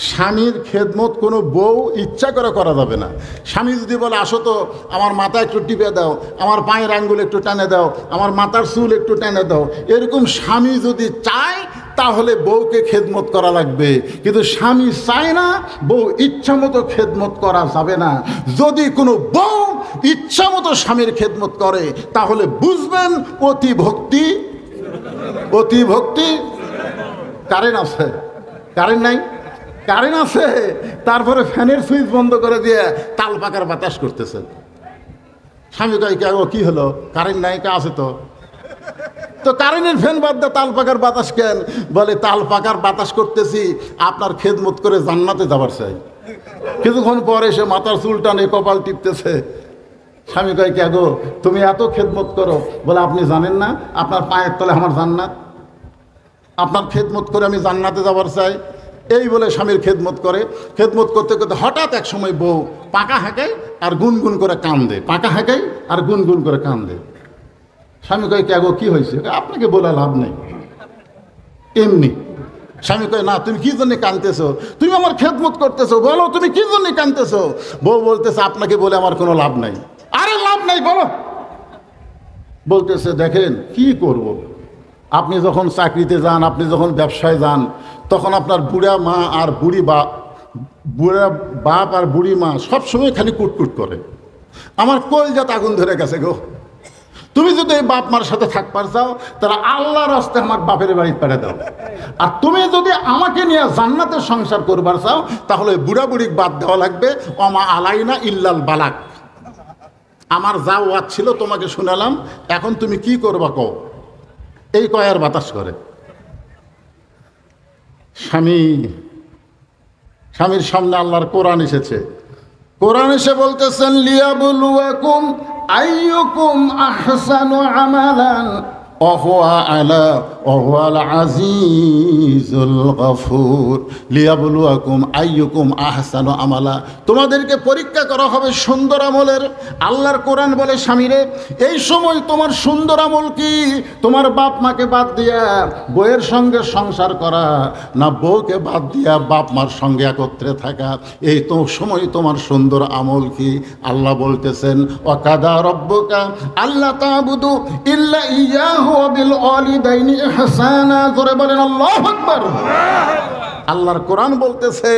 স্বামীর খেদমত কোনো বউ ইচ্ছা করে করা যাবে না। স্বামী যদি বলে আসো তো আমার মাথা একটু টিপে দাও, আমার পায়ের আঙ্গুল একটু টানে দাও, আমার মাথার চুল একটু টানে দাও, এরকম স্বামী যদি চায় তাহলে বউকে খেদমত করা লাগবে। কিন্তু স্বামী চায় না, বউ ইচ্ছা মতো খেদমত করা যাবে না। যদি কোনো বউ ইচ্ছা মতো স্বামীর খেদমত করে তাহলে বুঝবেন অতি ভক্তি। অতি ভক্তি। কারেন্ট আছে? কারেন্ট নাই? কারেন্ট আছে, তারপরে ফ্যানের সুইচ বন্ধ করে দিয়ে তাল পাকার বাতাস করতেছেন। স্বামী কয় কি হলো? কারেন্ট নাই? কে আছে তো? তো কারেন্টের ফ্যান বাদ দিয়ে তাল পাকার বাতাস কেন? বলে তাল পাকার বাতাস করতেছি আপনার খেদমত করে জান্নাতে যাবার চাই। কিছুক্ষণ পরে সে মাথার চুল টানে কপাল টিপতেছে। স্বামী কয় কে গো তুমি এত খেদমত করো? বলে আপনি জানেন না আপনার পায়ের তলে আমার জান্নাত, আপনার খেদমত করে আমি জান্নাতে যাবার চাই। এই বলে স্বামীর খেদমত করে। খেদমত করতে করতে হঠাৎ এক সময় বউ পাকা হাঁকায় আর গুনগুন করে কান্দে, পাকা হাঁকায় আর গুনগুন করে কান্দে। স্বামী কয় কে গো কি হয়েছে? আপনাকে বলে লাভ নেই, এমনি। স্বামী কয় না তুমি কি জন্য কাঁদতেছো? তুমি আমার খেদমত করতেছো, বলো তুমি কি জন্য কাঁদতেছো? বউ বলতেছে আপনাকে বলে আমার কোনো লাভ নাই। আরে লাভ নাই বলো। বলতেছে দেখেন কি করব, আপনি যখন চাকরিতে যান, আপনি যখন ব্যবসায় যান, তখন আপনার বুড়া মা আর বুড়া বাপ আর বুড়ি মা সবসময় খালি কুটকুট করে। আমার কলজাত আগুন ধরে গেছে গো। তুমি যদি এই বাপ মার সাথে থাকবার চাও তাহলে আল্লাহর রাস্তে আমার বাপের বাড়ি পেড়ে দাও। আর তুমি যদি আমাকে নিয়ে জান্নাতের সংসার করবার চাও তাহলে বুড়া বুড়ি বাদ দেওয়া লাগবে। অমা আলাইনা ইল্লাল বালাক। আমার যা ওয়াজ ছিল তোমাকে শুনালাম, এখন তুমি কি করবা কও। এই কয়ার বাতাস করে। স্বামীর সামনে আল্লাহর কোরআন এসেছে। কোরআন এসে বলতেছেন লিয়াবলুয়াকুম আইয়ুকুম আহসানু আমালান ওয়াহুয়াল আজিজুল গফুর। লিয়াবলুয়াকুম আইয়ুকুম আহসানু আমালা, তোমাদেরকে পরীক্ষা করা হবে সুন্দর আমলের। আল্লাহর কোরআন বলে স্বামীরে এই সময় তোমার সুন্দর আমল কি? তোমার বাপ মাকে বাদ দিয়া বউয়ের সঙ্গে সংসার করা, না বউকে বাদ দিয়া বাপ মার সঙ্গে একত্রে থাকা? এই তো সময় তোমার সুন্দর আমল কি? আল্লাহ বলতেছেন ওয়াকাদা রব্বুকা আল্লা তা'বুদু ইল্লা ইয়াহু ওয়া বিল ওয়ালিদাইনি ইহসানা। জোরে বলেন আল্লাহু আকবার। আল্লাহর কোরআন বলতেছে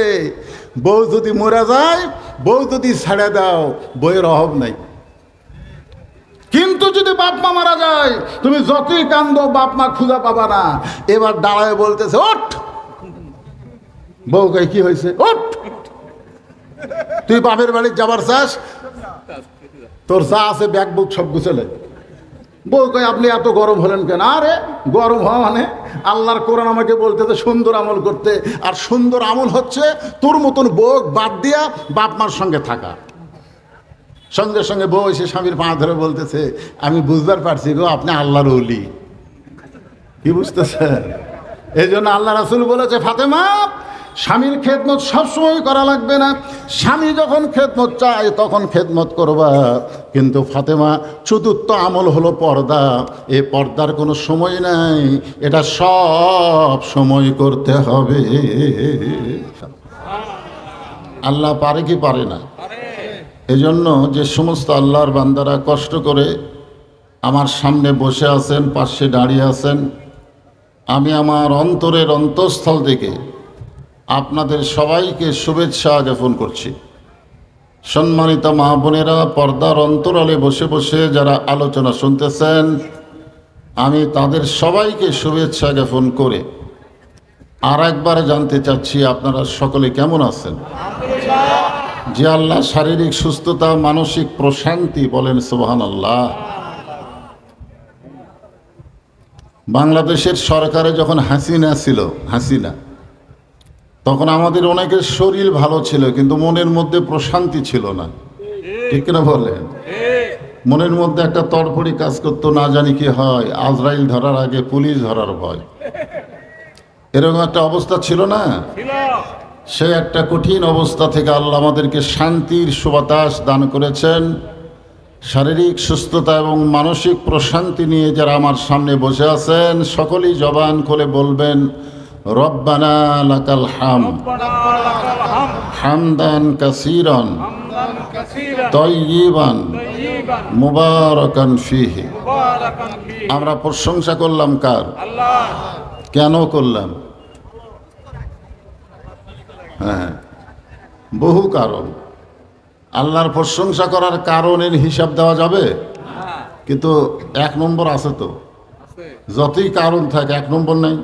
বউ যদি মরে যায়, বউ যদি ছেড়ে দাও, বউয়ের অভাব নাই। কিন্তু যদি বাপ মা মারা যায় তুমি যতই কান্দো বাপ মা খুঁজে পাবা না। এবার দাঁড়ায় বলতেছে ওঠ। বউ কয় কি হয়েছে? ওঠ। তুই বাপের বাড়ি যাবার চাস? তোর যা আছে ব্যাগ বুক সব গুছালে। বউ কয় আপনি এত গরম হলেন কেন? আরে গরম হওয়া মানে আল্লাহর কোরআন আমাকে বলতেছে সুন্দর আমল করতে। আর সুন্দর আমল হচ্ছে তোর মতন বউ বাদ দিয়া বাপ মার সঙ্গে থাকা। সঙ্গে সঙ্গে বউ এসে স্বামীর পা ধরে বলতেছে আমি বুঝবার পারছি গো আপনি আল্লাহর ওলি। কি বুঝতেছেন? এই জন্য আল্লাহ রাসূল বলেছে ফাতেমা স্বামীর খেদমত সবসময় করা লাগবে না। স্বামী যখন খেদমত চায় তখন খেদমত করবা। কিন্তু ফাতেমা চতুর্থ আমল হলো পর্দা। এই পর্দার কোনো সময় নাই, এটা সব সময় করতে হবে। আল্লাহ পারে কি পারে না? এজন্য যে সমস্ত আল্লাহর বান্দারা কষ্ট করে আমার সামনে বসে আছেন, পাশে দাঁড়িয়ে আছেন, আমি আমার অন্তরের অন্তঃস্থল থেকে আপনাদের সবাইকে শুভেচ্ছা জ্ঞাপন করছি। সম্মানিত মা বোনেরা, পর্দার অন্তরালে বসে বসে যারা আলোচনা শুনতেছেন, আমি তাদের সবাইকে শুভেচ্ছা জ্ঞাপন করে আর একবার জানতে চাচ্ছি আপনারা সকলে কেমন আছেন? যে আল্লাহ শারীরিক সুস্থতা, মানসিক প্রশান্তি, বলেন সুবহানাল্লাহ। বাংলাদেশের সরকারে যখন হাসিনা ছিল, তখন আমাদের অনেকের শরীর ভালো ছিল কিন্তু মনের মধ্যে প্রশান্তি ছিল না। ঠিক কিনা বলেন? মনের মধ্যে একটা তড়ফড়ি কাজ করতো, না জানি কি হয়, আজরাইল ধরার আগে পুলিশ ধরার ভয়, এরকম একটা অবস্থা ছিল না? সে একটা কঠিন অবস্থা থেকে আল্লাহ আমাদেরকে শান্তির সুবাতাস দান করেছেন। শারীরিক সুস্থতা এবং মানসিক প্রশান্তি নিয়ে যারা আমার সামনে বসে আছেন সকলেই জবান খুলে বলবেন রব্বানা লাকাল হামদ হামদান কাসীরান তাইয়িবান মুবারাকান ফীহি। আমরা প্রশংসা করলাম কার? কেন করলাম? হ্যাঁ, বহু কারণ। আল্লাহর প্রশংসা করার কারণের হিসাব দেওয়া যাবে, কিন্তু 1 নম্বর আছে তো। যতই কারণ থাকে 1 নম্বর নাই।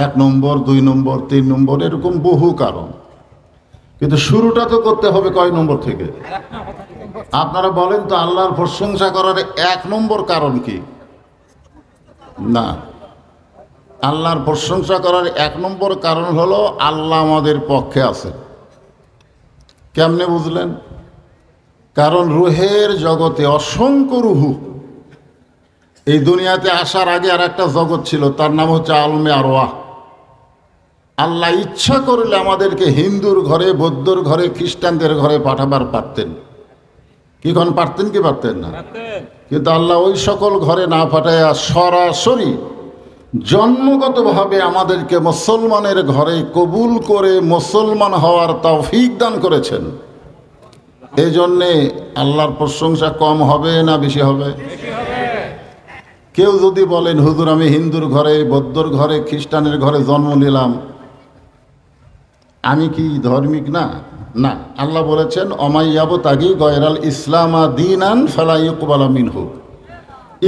1 নম্বর, 2 নম্বর, 3 নম্বর, এরকম বহু কারণ। কিন্তু শুরুটা তো করতে হবে কয় নম্বর থেকে? আপনারা বলেন তো, আল্লাহর প্রশংসা করার 1 নম্বর কারণ কি? না, আল্লাহর প্রশংসা করার 1 নম্বর কারণ হলো আল্লাহ আমাদের পক্ষে আছে। কেমনে বুঝলেন? কারণ রুহের জগতে অসংখ্য রুহু। এই দুনিয়াতে আসার আগে আর একটা জগৎ ছিল, তার নাম হচ্ছে আলমে আরওয়াহ। আল্লাহ ইচ্ছা করলে আমাদেরকে হিন্দুর ঘরে, বৌদ্ধর ঘরে, খ্রিস্টানদের ঘরে পাঠাবার পারতেন। কিখন পারতেন কি পারতেন না? কিন্তু আল্লাহ ওই সকল ঘরে না পাঠাইয়া সরাসরি জন্মগতভাবে আমাদেরকে মুসলমানের ঘরে কবুল করে মুসলমান হওয়ার তৌফিক দান করেছেন। এই জন্যে আল্লাহর প্রশংসা কম হবে না বেশি হবে? কেউ যদি বলেন, হুজুর আমি হিন্দুর ঘরে, বৌদ্ধর ঘরে, খ্রিস্টানের ঘরে জন্ম নিলাম, আমি কি ধার্মিক না? না, আল্লাহ বলেছেন অমাইয়াবতাগি গয়রাল ইসলামা দীনান ফালা ইউকবালা মিনহু।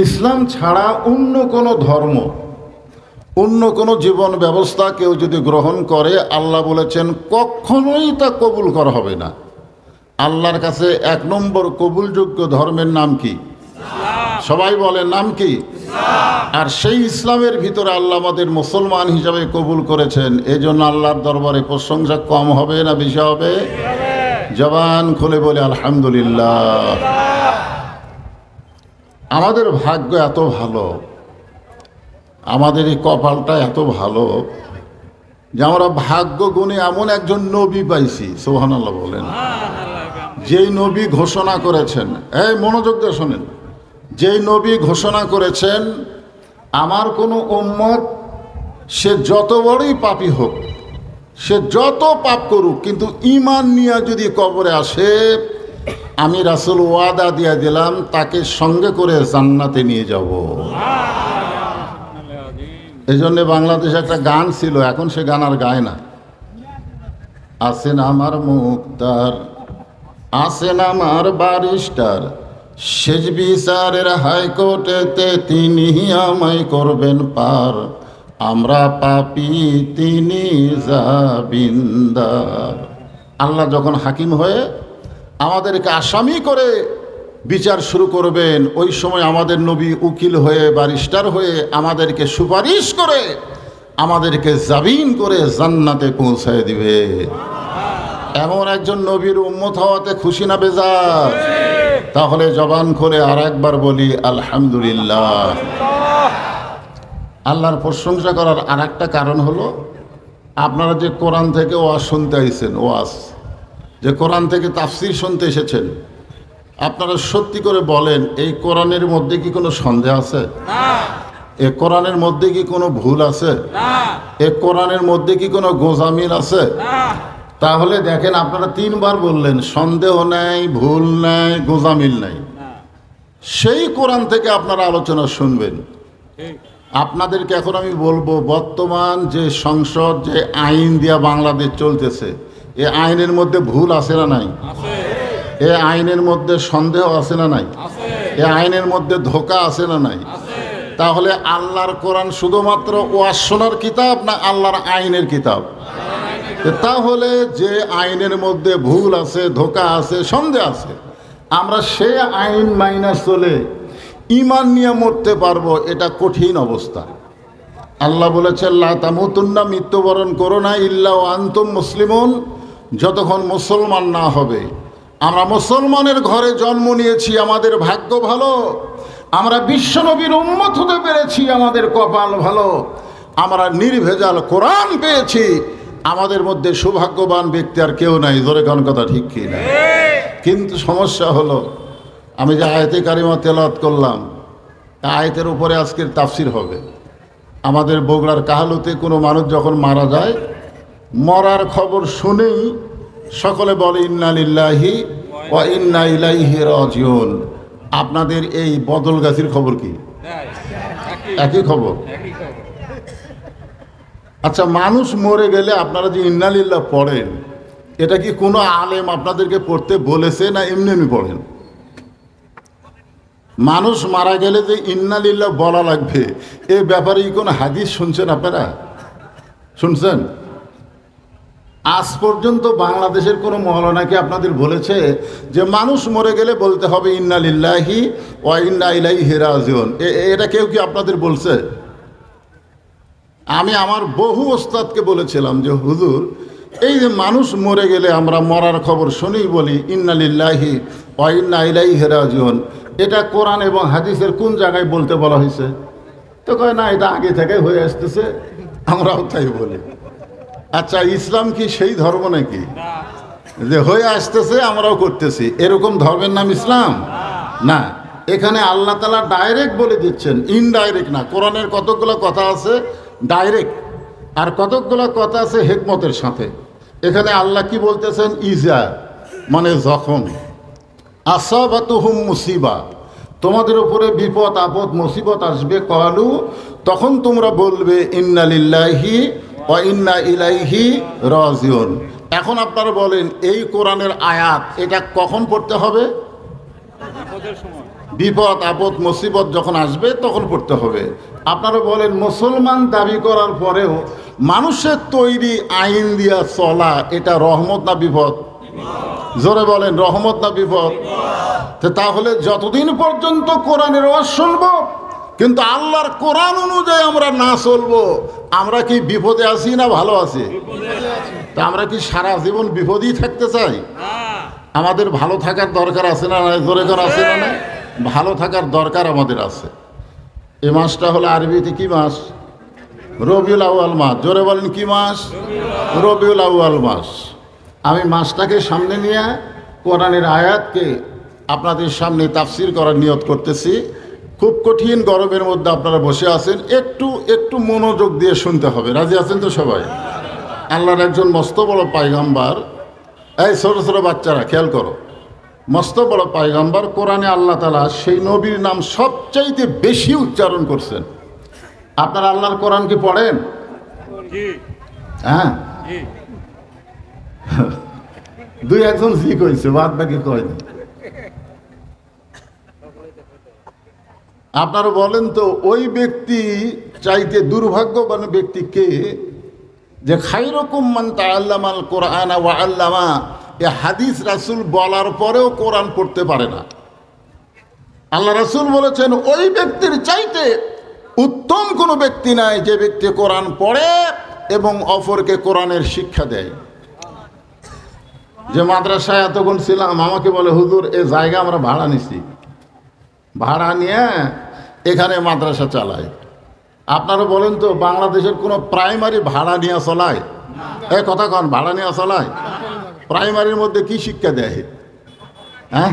ইসলাম ছাড়া অন্য কোনো ধর্ম, অন্য কোনো জীবন ব্যবস্থা কেউ যদি গ্রহণ করে, আল্লাহ বলেছেন কখনোই তা কবুল করা হবে না। আল্লাহর কাছে 1 নম্বর কবুলযোগ্য ধর্মের নাম কি? সবাই বলেন নাম কি? আর সেই ইসলামের ভিতরে আল্লাহ আমাদের মুসলমান হিসাবে কবুল করেছেন। এই জন্য আল্লাহর দরবারে প্রশংসা কম হবে না বেশি হবে? জবান খুলে বলে আলহামদুলিল্লাহ। আমাদের ভাগ্য এত ভালো, আমাদের এই কপালটা এত ভালো যে আমরা ভাগ্য গুণে এমন একজন নবী পাইছি। সুবহানাল্লাহ বলেন। যেই নবী ঘোষণা করেছেন, এই মনোযোগ দিয়ে শোনেন, যেই নবী ঘোষণা করেছেন আমার কোনো উম্মত সে যত বড়ই পাপী হোক, সে যত পাপ করুক, কিন্তু ঈমান নিয়ে যদি কবরে আসে, আমি রাসূল ওয়াদা দিয়ে দিলাম তাকে সঙ্গে করে জান্নাতে নিয়ে যাব। এই জন্যে বাংলাদেশে একটা গান ছিল, এখন সে গান আর গায় না। আছেন আমার মুক্তার, আছেন আমার ব্যারিস্টার, শেষ বিচারের হাইকোর্টেতে তিনি আমায় করবেন পার, আমরা পাপী তিনি জামিনদার। আল্লাহ যখন হাকিম হয়ে আমাদেরকে আসামি করে বিচার শুরু করবেন, ওই সময় আমাদের নবী উকিল হয়ে, ব্যারিস্টার হয়ে আমাদেরকে সুপারিশ করে, আমাদেরকে জামিন করে জান্নাতে পৌঁছায় দিবে। এমন একজন নবীর উম্মত হওয়াতে খুশি না বেজার? তাহলে জবান খুলে আর একবার বলি আলহামদুলিল্লাহ। আল্লাহর প্রশংসা করার আর একটা কারণ হলো, আপনারা যে কোরআন থেকে ওয়াজ শুনতে আইছেন, ওয়াজ যে কোরআন থেকে তাফসীর শুনতে এসেছেন, আপনারা সত্যি করে বলেন এই কোরআনের মধ্যে কি কোনো সন্দেহ আছে? এ কোরআনের মধ্যে কি কোনো ভুল আছে? এ কোরআনের মধ্যে কি কোনো গোজামিল আছে? তাহলে দেখেন, আপনারা 3 বার বললেন সন্দেহ নাই, ভুল নাই, গোজামিল নাই। সেই কোরআন থেকে আপনারা আলোচনা শুনবেন। আপনাদেরকে এখন আমি বলবো, বর্তমান যে সংসদ, যে আইন দিয়া বাংলাদেশ চলতেছে, এ আইনের মধ্যে ভুল আছে না নাই? এ আইনের মধ্যে সন্দেহ আছে না নাই? এ আইনের মধ্যে ধোঁকা আছে না নাই? তাহলে আল্লাহর কোরআন শুধুমাত্র ওয়াজ শোনার কিতাব না আল্লাহর আইনের কিতাব? তাহলে যে আইনের মধ্যে ভুল আছে, ধোঁকা আছে, সন্দেহ আছে, আমরা সে আইন মাইনা চলে ঈমান নিয়ে মরতে পারবো, এটা কঠিন অবস্থা। আল্লাহ বলেছেন লা তামুতুন্না, মৃত্যুবরণ করো না ইল্লা ওয়া আনতুম মুসলিমুন, যতক্ষণ মুসলমান না হবে। আমরা মুসলমানের ঘরে জন্ম নিয়েছি, আমাদের ভাগ্য ভালো। আমরা বিশ্বনবীর উম্মত হতে পেরেছি, আমাদের কপাল ভালো। আমরা নির্ভেজাল কোরআন পেয়েছি, আমাদের মধ্যে সৌভাগ্যবান ব্যক্তি আর কেউ নাই। জোরে কোন কথা ঠিক কি না? কিন্তু সমস্যা হলো, আমি যে আয়াতে কারিমা তেলাওয়াত করলাম, আয়াতের উপরে আজকের তাফসির হবে। আমাদের বগুড়ার কাহালুতে কোনো মানুষ যখন মারা যায়, মরার খবর শুনেই সকলে বলে ইন্না লিল্লাহি ওয়া ইন্না ইলাইহি রাজিউন। আপনাদের এই বদলগাছির খবর কি? একই খবর। আচ্ছা, মানুষ মরে গেলে আপনারা যে ইন্না লিল্লাহ পড়েন, এটা কি কোনো আলেম আপনাদেরকে পড়তে বলেছে না এমনি এমনি পড়েন? মানুষ মারা গেলে যে ইন্না লিল্লাহ বলা লাগবে, এ ব্যাপারে কোনো হাদিস শুনছেন আপনারা? শুনছেন? আজ পর্যন্ত বাংলাদেশের কোনো মওলানা কি আপনাদের বলেছে যে মানুষ মরে গেলে বলতে হবে ইন্না লিল্লাহি ওয়া ইন্না ইলাইহি রাজিউন? এটা কেউ কি আপনাদের বলছে? আমি আমার বহু ওস্তাদকে বলেছিলাম যে হুজুর, এই যে মানুষ মরে গেলে আমরা মরার খবর শুনেই বলি ইন্না লিল্লাহি ওয়া ইন্না ইলাইহি রাজিউন, এটা কোরআন এবং হাদিসের কোন জায়গায় বলতে বলা হয়েছে? তো কয় না, এটা আগে থেকে হয়ে আসতেছে, আমরাও তাই বলি। আচ্ছা, ইসলাম কি সেই ধর্ম নাকি যে হয়ে আসতেছে আমরাও করতেছি? এরকম ধর্মের নাম ইসলাম না। এখানে আল্লাহ তাআলা ডাইরেক্ট বলে দিচ্ছেন, ইনডাইরেক্ট না। কোরআনের কতগুলো কথা আছে ডাইরেক্ট, আর কতকগুলো কথা আছে হিকমতের সাথে। এখানে আল্লাহ কি বলতেছেন? ইজা মানে যখন, আসাবাতুহুম মুসিবা, তোমাদের উপরে বিপদ আপদ মুসিবত আসবে, কালু, তখন তোমরা বলবে ইন্না লিল্লাহি ওয়া ইন্না ইলাইহি রাজিউন। এখন আপনারা বলেন, এই কোরআনের আয়াত এটা কখন পড়তে হবে? বিপদ আপদ মুসিবত যখন আসবে তখন পড়তে হবে। আপনারা বলেন, মুসলমান দাবি করার পরেও মানুষের তৈরি আইন দিয়া চলা, এটা রহমত না বিপদ? জোরে বলেন, রহমত না বিপদ? তাহলে যতদিন পর্যন্ত কোরআনের ওয়াজ শুনবো কিন্তু আল্লাহর কোরআন অনুযায়ী আমরা না চলবো, আমরা কি বিপদে আছি না ভালো আছি? তা আমরা কি সারা জীবন বিপদেই থাকতে চাই? আমাদের ভালো থাকার দরকার আছে না? জোরে করে আছে না? না, ভালো থাকার দরকার আমাদের আছে। এই মাসটা হলো আরবিতে কি মাস? রবিউল আউয়াল মাস। জোরে বলেন, কি মাস? রবিউল আউয়াল মাস। আমি মাসটাকে সামনে নিয়ে কোরআনের আয়াতকে আপনাদের সামনে তাফসির করার নিয়ত করতেছি। খুব কঠিন গরমের মধ্যে আপনারা বসে আছেন, একটু মনোযোগ দিয়ে শুনতে হবে। রাজি আছেন তো সবাই? আল্লাহর একজন মস্ত বড় পায়গাম্বার, এই ছোট ছোট বাচ্চারা খেয়াল করো, মস্ত বড় পায়গাম্বার, কোরআনে আল্লাহ তাআলা সেই নবীর নাম সবচাইতে বেশি উচ্চারণ করছেন। আপনারা আল্লাহর কোরআন কি পড়েন? হ্যাঁ, দুই একজন জি কইছে, বাদ বাকি কয়নি। আপনারা বলেন তো, ওই ব্যক্তি চাইতে দুর্ভাগ্যবান ব্যক্তি কে যে খায়রুকুম মান তাআল্লামাল কোরআন ওয়া আল্লামা? এ হাদিস রাসূল বলার পরেও কোরআন পড়তে পারে না। আল্লাহ রাসূল বলেছেন, ওই ব্যক্তির চাইতে উত্তম কোনো ব্যক্তি নাই যে ব্যক্তি কোরআন পড়ে এবং অপরকে কোরআনের শিক্ষা দেয়। যে মাদ্রাসায় এতক্ষণ ছিলাম, আমাকে বলে, হুজুর এ জায়গা আমরা ভাড়া নিছি, ভাড়া নিয়ে এখানে মাদ্রাসা চালায়। আপনারা বলেন তো, বাংলাদেশের কোনো প্রাইমারি ভাড়া নিয়ে চলায়? এ কথা কন, ভাড়া নিয়ে চলায়? প্রাইমারির মধ্যে কি শিক্ষা দেয়? হ্যাঁ,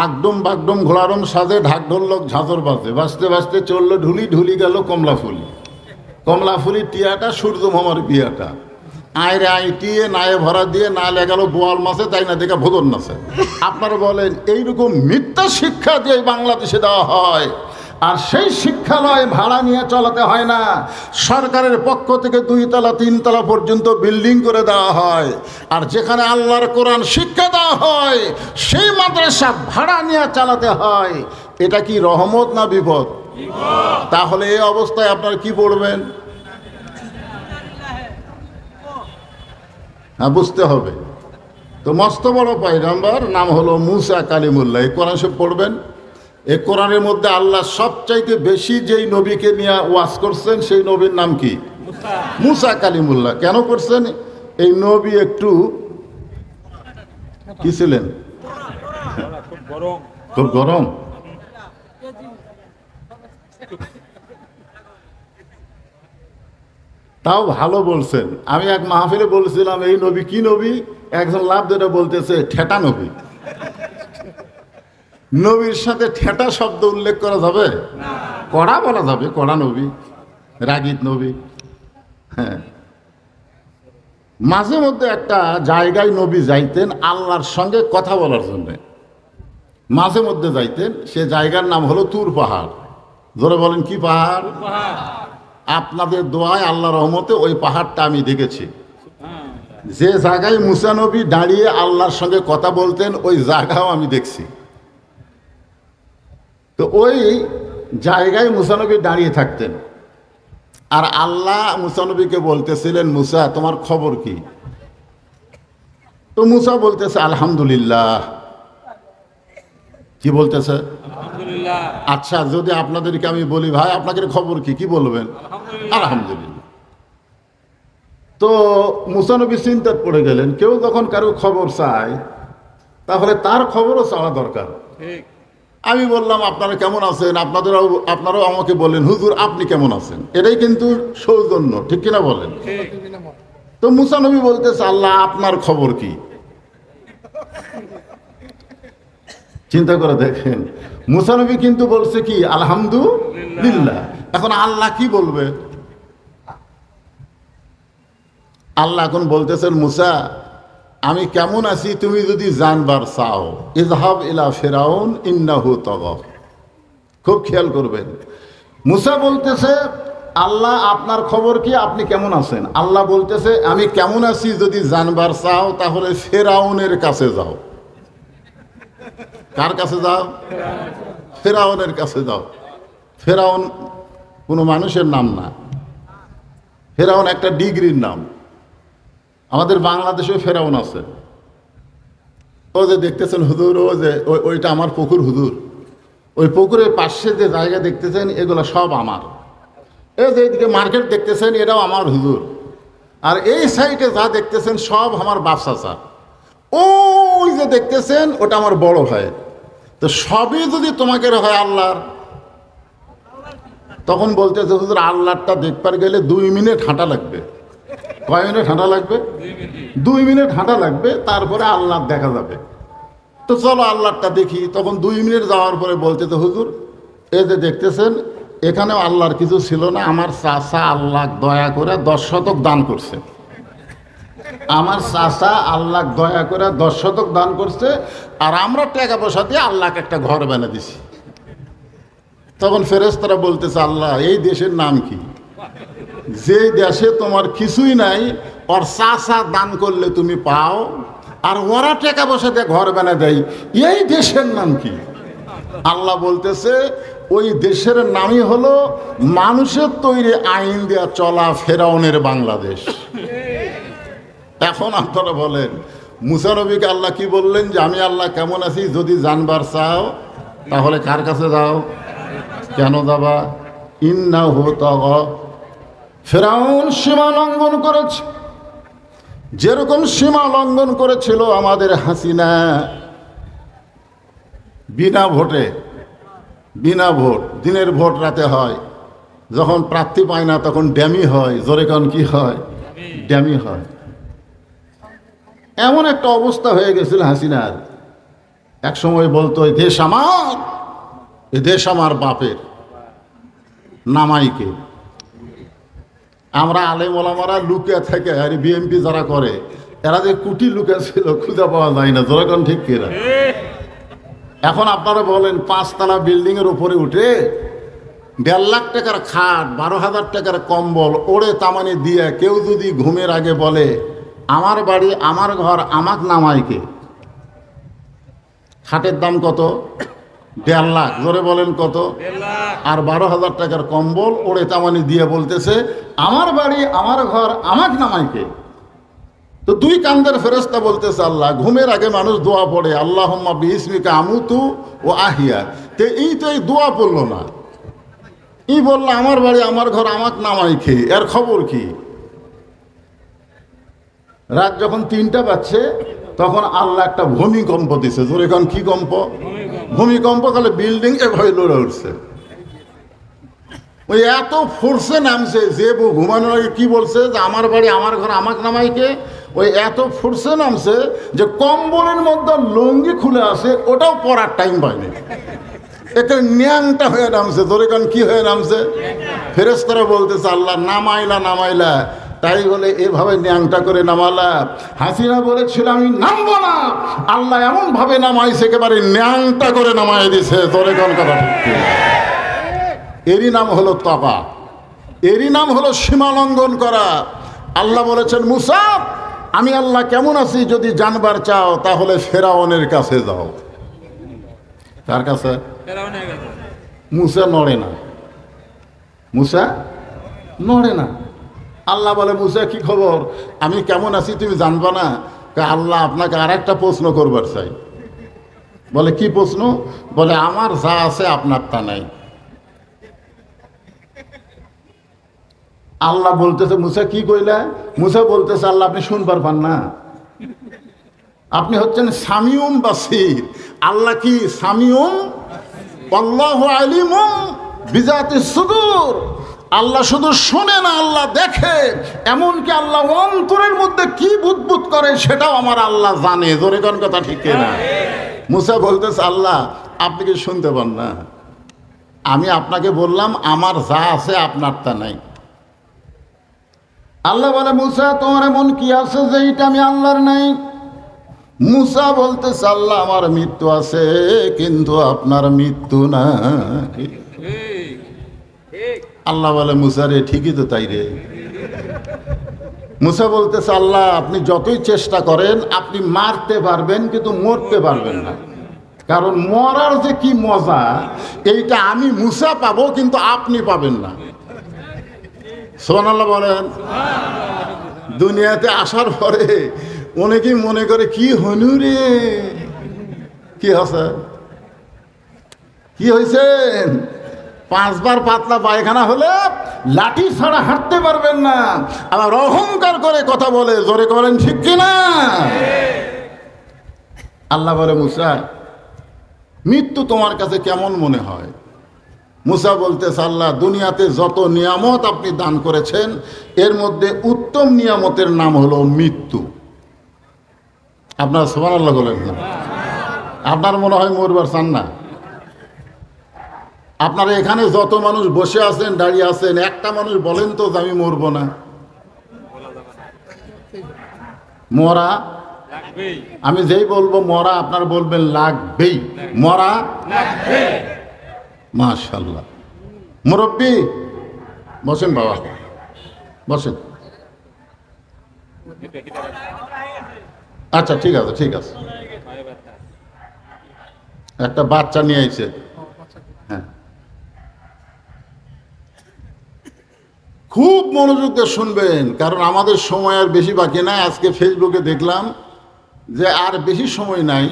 আগডুম বাগডুম ঘোড়ারম সাজে, ঢাক ঢোলক ঝাঁঝর বাজে, বাজতে বাজতে চললো ঢুলি, ঢুলি গেল কমলা ফুলি, কমলা ফুলি টিয়াটা, সূর্য মামার বিয়াটা, আয়রে আই টিয়ে নায়ে ভরা দিয়ে না লেগালো বোয়াল মাছে, তাই না দেখা ভোদর নাচে। আপনারা বলেন, এইরকম মিথ্যা শিক্ষা যে বাংলাদেশে দেওয়া হয়, আর সেই শিক্ষালয় ভাড়া নিয়ে চালাতে হয় না, সরকারের পক্ষ থেকে 2 তলা 3 তলা পর্যন্ত বিল্ডিং করে দেওয়া হয়। আর যেখানে আল্লাহর কোরআন শিক্ষা দেওয়া হয়, সেই মাদ্রাসা ভাড়া নিয়ে চালাতে হয়। এটা কি রহমত না বিপদ? তাহলে এই অবস্থায় আপনারা কি পড়বেন? হ্যাঁ, বুঝতে হবে তো। মস্ত বড় পয়গম্বর, নাম হলো মুসা কালিমুল্লাহ। এই কোরআন সব পড়বেন। এই কোরআনের মধ্যে আল্লাহ সবচাইতে বেশি যেই নবীকে নিয়ে ওয়াজ করছেন, সেই নবীর নাম কি? মুসা কালিমুল্লাহ। কেন করছেন? এই নবী একটু কি ছিলেন? খুব গরম। তাও ভালো বলছেন। আমি এক মাহফিলে বলছিলাম, এই নবী কি নবী? একজন লাভ ধরে বলতেছে, ঠেটা নবী। নবীর সাথে ঠেটা শব্দ উল্লেখ করা যাবে? কড়া বলা যাবে, কড়া নবী। রাগীব নবী। হ্যাঁ, মাঝে মধ্যে একটা জায়গায় নবী যাইতেন আল্লাহর সঙ্গে কথা বলার জন্য, মাঝে মধ্যে যাইতেন। সে জায়গার নাম হলো তুর পাহাড়। ধরে বলেন কি পাহাড়? আপনাদের দোয়ায় আল্লাহ রহমতে ওই পাহাড়টা আমি দেখেছি। যে জায়গায় মুসা নবী দাঁড়িয়ে আল্লাহর সঙ্গে কথা বলতেন ওই জায়গাও আমি দেখছি। তো ওই জায়গায় মুসা নবী দাঁড়িয়ে থাকতেন, আর আল্লাহ মুসা নবীকে বলতেছিলেন, মুসা তোমার খবর কি? তো মুসা বলতেছে আলহামদুলিল্লাহ। কি বলতেছে? আচ্ছা, যদি আপনাদেরকে আমি বলি ভাই আপনাদের খবর কি, কি বলবেন? আলহামদুলিল্লাহ। তো মুসা নবী চিন্তায় পড়ে গেলেন, কেউ যখন কারো খবর চায় তাহলে তার খবরও চাওয়া দরকার। আমি বললাম আপনারা কেমন আছেন, আপনারাও আমাকে বলেন হুজুর আপনি কেমন আছেন, এটাই কিন্তু সৌজন্য, ঠিক কিনা বলেন? তো মুসা নবী বলতেছে আল্লাহ আপনার খবর কি? চিন্তা করে দেখেন, মুসা নবী কিন্তু বলছে কি আলহামদুলিল্লাহ। এখন আল্লাহ কি বলবে? আল্লাহ এখন বলতেছেন মুসা আমি কেমন আছি তুমি যদি জানবার চাও, ইযহাব ইলা ফিরাউন ইন্নাহু তাগা। খুব খেয়াল করবেন, মুসা বলতেছে আল্লাহ আপনার খবর কি, আপনি কেমন আছেন? আল্লাহ বলতেছে আমি কেমন আছি যদি জানবার চাও তাহলে ফিরাউনের কাছে যাও। কার কাছে যাও? ফিরাউনের কাছে যাও। ফিরাউন কোনো মানুষের নাম না, ফিরাউন একটা ডিগ্রির নাম। আমাদের বাংলাদেশে ফেরাউন আছে। ও যে দেখতেছেন হুজুর, ও যে ওইটা আমার পুকুর হুজুর, ওই পুকুরের পাশে যে জায়গা দেখতেছেন এগুলো সব আমার। এই যে এইদিকে মার্কেট দেখতেছেন এটাও আমার হুজুর। আর এই সাইডে যা দেখতেছেন সব আমার বাপ চাচা। ওই যে দেখতেছেন ওটা আমার বড় ভাই। তো সবই যদি তোমাকে হয় আল্লাহর, তখন বলতেছে হুজুর আল্লাহটা দেখবার গেলে 2 মিনিট হাঁটা লাগবে। কয় মিনিট হাঁটা লাগবে? 2 মিনিট হাঁটা লাগবে, তারপরে আল্লাহ দেখা যাবে। তো চলো আল্লাহটা দেখি। তখন 2 মিনিট যাওয়ার পরে বলতে তো হুজুর এই যে দেখতেছেন এখানেও আল্লাহর কিছু ছিল না, আমার চাচা আল্লাহ দয়া করে 10 শতক দান করছে। আমার চাচা আল্লাহ দয়া করে 10 শতক দান করছে, আর আমরা টাকা পয়সা দিয়ে আল্লাহকে একটা ঘর বানিয়ে দিছি। তখন ফেরেশতারা বলতেছে আল্লাহ এই দেশের নাম কি? যে দেশে তোমার কিছুই নাই, ওর চাচা দান করলে তুমি পাও, আর ওরা টাকা পয়সা দিয়ে ঘর বানিয়ে দেয়, এই দেশের নাম কি? আল্লাহ বলতেছে ওই দেশের নামই হলো মানুষের তৈরি আইন দেয়া চলা ফেরাউনের বাংলাদেশ। এখন আপনারা বলেন মুসা নবীকে আল্লাহ কি বললেন যে আমি আল্লাহ কেমন আছি যদি জানবার চাও তাহলে কার কাছে যাও? কেন যাবা? ইন্নাহু তাগা। ফেরাউন সীমা লঙ্ঘন করেছে, যেরকম সীমা লঙ্ঘন করেছিল আমাদের হাসিনা। বিনা ভোটে, বিনা ভোট, দিনের ভোট রাতে হয়, যখন প্রার্থী পায় না তখন ড্যামি হয়। জোরে কারণ কি হয়? ড্যামি হয়। এমন একটা অবস্থা হয়ে গেছিল হাসিনার, এক সময় বলতো এই দেশ আমার, এ দেশ আমার বাপের, নামাইকে। আমরা আলেম ওলামারা লুকিয়ে থাকে, আর বিএমপি যারা করে এরা যে কুটি লুকিয়ে ছিল খুঁজে পাওয়া যায় না। যেরকম ঠিক কিনা? এখন আপনারা বলেন 5 তলা বিল্ডিং এর উপরে উঠে 1.5 লাখ টাকার খাট, 12,000 টাকার কম্বল ওড়ে তামানি দিয়ে কেউ যদি ঘুমের আগে বলে আমার বাড়ি আমার ঘর আমাক নামাইকে, খাটের দাম কত? 1.5 লাখ। জোরে বলেন কত? আর 12,000 টাকার কম্বল ওড়ে তামানি দিয়ে বলতেছে আমার বাড়ি আমার ঘর আমাক নামাইকে। তো 2 কান্দের ফেরেশতা বলতেছে আল্লাহ, ঘুমের আগে মানুষ দোয়া পড়ে আল্লাহুম্মা বিইসমিকা আমুতু ও আহিয়া। তো এই দোয়া পড়লো না, ই বললো আমার বাড়ি আমার ঘর আমাক নামাইকে। এর খবর কি? রাত যখন 3টা বাজছে তখন আল্লাহ একটা ভূমিকম্প দিছে। জোরে এখন কি কম্প? ভূমিকম্প। তাহলে বিল্ডিং এভাবে লড়ে উঠছে। ওই এত ফোর্সে নামছে, যে ঘুমানোর আগে কি বলছে যে আমার বাড়ি আমার ঘর আমাক নামাইকে, ওই এত ফোর্সে নামছে যে কম্বলের মধ্যে লুঙ্গি খুলে আসে ওটাও পরার টাইম পায়নি। একে ন্যাংটা হয়ে নামছে। ধরে কারণ কি হয়ে নামছে? ফেরেশতারা বলতেছে আল্লাহ নামাইলা, তাই বলে এভাবে ন্যাংটা করে নামালা। হাসিনা বলেছিল আমি নামবো না, আল্লাহ এমন ভাবে নামাইছে একেবারে ন্যাংটা করে নামাই দিছে। ধরে কারণ কথা ঠিক, এরই নাম হলো তবা, এরই নাম হলো সীমা লঙ্ঘন করা। আল্লাহ বলেছেন মুসা আমি আল্লাহ কেমন আছি যদি জানবার চাও তাহলে ফেরাউনের কাছে যাও। কার কাছে? মুসা নড়ে না, মুসা নড়ে না। আল্লাহ বলে মুসা কি খবর, আমি কেমন আছি তুমি জানবা না? আল্লাহ আপনাকে আর একটা প্রশ্ন করবার চাই। বলে কি প্রশ্ন? বলে আমার যা আছে আপনার তা নাই। আল্লাহ বলতেছে মুসা কি কইলা? মুসা বলতেছে আল্লাহ আপনি শুনবার পান না, আপনি হচ্ছেন সামিউম বাসির। আল্লাহ কি সামিউম? আল্লাহু আলিমুম বিজাতিস সুদূর। আল্লাহ শুধু শোনে না, আল্লাহ দেখে। এমনকি আল্লাহ অন্তরের মধ্যে কি বুদবুদ করে সেটাও আমার আল্লাহ জানে। জোরে কোন কথা ঠিক না? মুসা বলতেছে আল্লাহ আপনি কি শুনতে পান না? আমি আপনাকে বললাম আমার যা আছে আপনার তা নাই। আল্লাহ বলে মুসা তোমার এমন কি আছে যে এটা আমি আল্লাহর নাই? মুসা বলতেছে আল্লাহ আমার মৃত্যু আছে কিন্তু আপনার মৃত্যু নাই। আল্লাহ বলে মুসা রে ঠিকই তো তাই রে। মুসা বলতেছে আল্লাহ আপনি যতই চেষ্টা করেন আপনি মারতে পারবেন কিন্তু মরতে পারবেন না, কারণ মরার যে কি মজা এইটা আমি মুসা পাবো কিন্তু আপনি পাবেন না। সুবহানাল্লাহ বলেন। দুনিয়াতে আসার পরে অনেকেই মনে করে কি হনু রে, কি হচ্ছে, কি হয়েছে? 5 বার পাতলা পায়খানা হলে লাঠি ছাড়া হাঁটতে পারবেন না, আবার অহংকার করে কথা বলে। জোরে করেন ঠিক কিনা? আল্লাহ বলে মুসা মৃত্যু তোমার কাছে কেমন মনে হয়? মুসা বলতেছে আল্লাহ দুনিয়াতে যত নিয়ামত আপনি দান করেছেন এর মধ্যে উত্তম নিয়ামতের নাম হলো মৃত্যু। আপনারা সুবহানাল্লাহ বলেন না? আপনার মনে হয় মরবার চান না? আপনারা এখানে যত মানুষ বসে আছেন দাঁড়িয়ে আছেন একটা মানুষ বলেন তো যে আমি মরব না। মরা আমি যেই বলবো মরা আপনারা বলবেন লাগবেই, মরা মাশাআল্লাহ। মুরব্বি বসেন, বাবা বসেন। আচ্ছা ঠিক আছে ঠিক আছে। একটা বাচ্চা নিয়ে আইছে। হ্যাঁ খুব মনোযোগ দিয়ে শুনবেন, কারণ আমাদের সময় আর বেশি বাকি নাই। আজকে ফেসবুকে দেখলাম যে আর বেশি সময় নাই।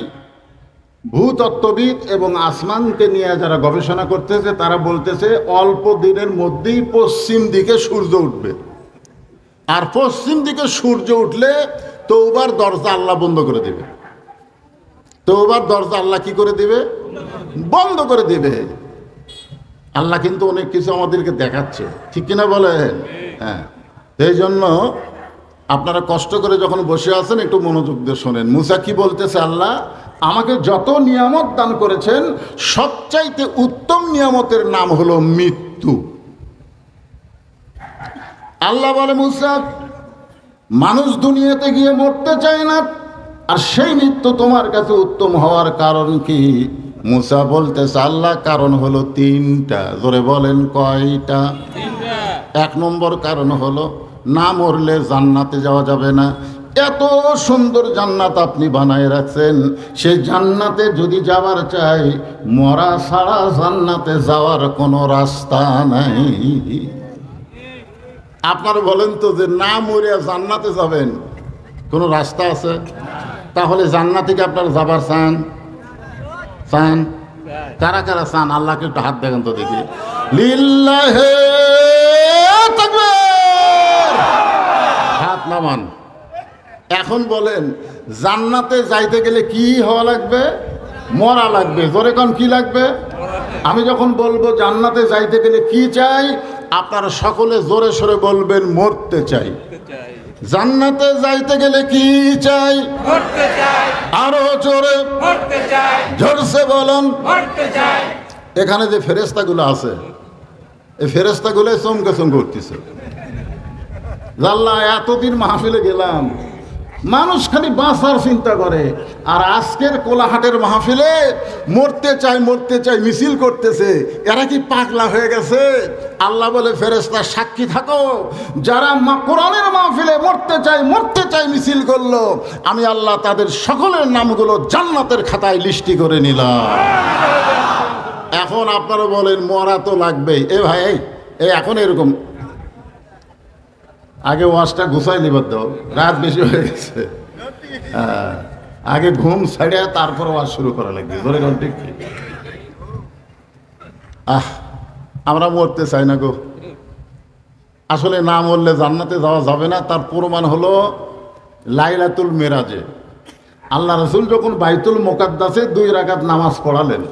ভূতত্ত্ববিদ এবং আসমানকে নিয়ে যারা গবেষণা করতেছে তারা বলতেছে অল্প দিনের মধ্যেই পশ্চিম দিকে সূর্য উঠবে, আর পশ্চিম দিকে সূর্য উঠলে তওবার দরজা আল্লাহ বন্ধ করে দেবে। তওবার দরজা আল্লাহ কি করে দিবে? বন্ধ করে দিবে। আল্লাহ কিন্তু অনেক কিছু আমাদেরকে দেখাচ্ছে, ঠিক কিনা বলেন? হ্যাঁ, এই জন্য আপনারা কষ্ট করে যখন বসে আছেন একটু মনোযোগ দিয়ে শোনেন। মুসা কি বলতেছে? আল্লাহ আমাকে যত নিয়ামত দান করেছেন সবচাইতে উত্তম নিয়ামতের নাম হলো মৃত্যু। আল্লাহ বলে মুসা মানুষ দুনিয়াতে গিয়ে মরতে চায় না, আর সেই মৃত্যু তোমার কাছে উত্তম হওয়ার কারণ কি? মুসা বলতেছে আল্লাহ কারণ হলো 3টা। জোরে বলেন কয়টা? 1 নম্বর কারণ হলো না মরলে জান্নাতে যাওয়া যাবে না। এত সুন্দর জান্নাত আপনি বানায় রাখছেন, সেই জান্নাতে যদি যাওয়ার চাই মরা ছাড়া জান্নাতে যাওয়ার কোনো রাস্তা নাই। আপনারা বলেন তো যে না মরিয়া জান্নাতে যাবেন কোনো রাস্তা আছে? তাহলে জান্নাতে কি আপনারা যাবার চান? চান? কারা কারা চান? আল্লাহকে একটু হাত দেখেন তো দেখি। লিল্লাহে তাকবীর, হাত নামান। এখন বলেন জান্নাতে যাইতে গেলে কি হওয়া লাগবে? মরা লাগবে। জোরে কোন কি লাগবে? আমি যখন বলবো জান্নাতে যাইতে গেলে কি চাই, আপনারা সকলে জোরে সোরে বলবেন মরতে চাই। জান্নাতে যাইতে গেলে কি চাই? মরতে চাই। আরো জোরে মরতে চাই। জোরসে বলুন মরতে চাই। এখানে যে ফেরেশতাগুলো আছে, এই ফেরেশতাগুলো চমকে চমকে উঠতেছে। আল্লাহ, এতদিন মাহফিলে গেলাম, মানুষ খালি বাঁচার চিন্তা করে, আর আজকের কোলাহাটের মাহফিলে মরতে চাই মিছিল করতেছে। এরা কি পাগলা হয়ে গেছে? আল্লাহ বলে, ফেরেশতা সাক্ষী থাকো, যারা কোরআনের মাহফিলে মরতে চাই মিছিল করলো, আমি আল্লাহ তাদের সকলের নামগুলো জান্নাতের খাতায় লিস্টি করে নিলাম। এখন আপনারা বলেন মরা তো লাগবেই। এ ভাই, এই এখন এরকম, আগে ওয়াজটা গুছাই নিবার দাও, রাত বেশি হয়ে গেছে। হ্যাঁ, আগে ঘুম ছাড়িয়া তারপর ওয়াজ শুরু করা লাগবে। ধরে গেল ঠিক। আমরা মরতে চাই না গো। আসলে না মরলে জান্নাতে যাওয়া যাবে না। তার প্রমাণ হলো লাইলাতুল মেরাজে আল্লাহ রসুল যখন বাইতুল মুকাদ্দাসে 2 রাকাত নামাজ পড়ালেন।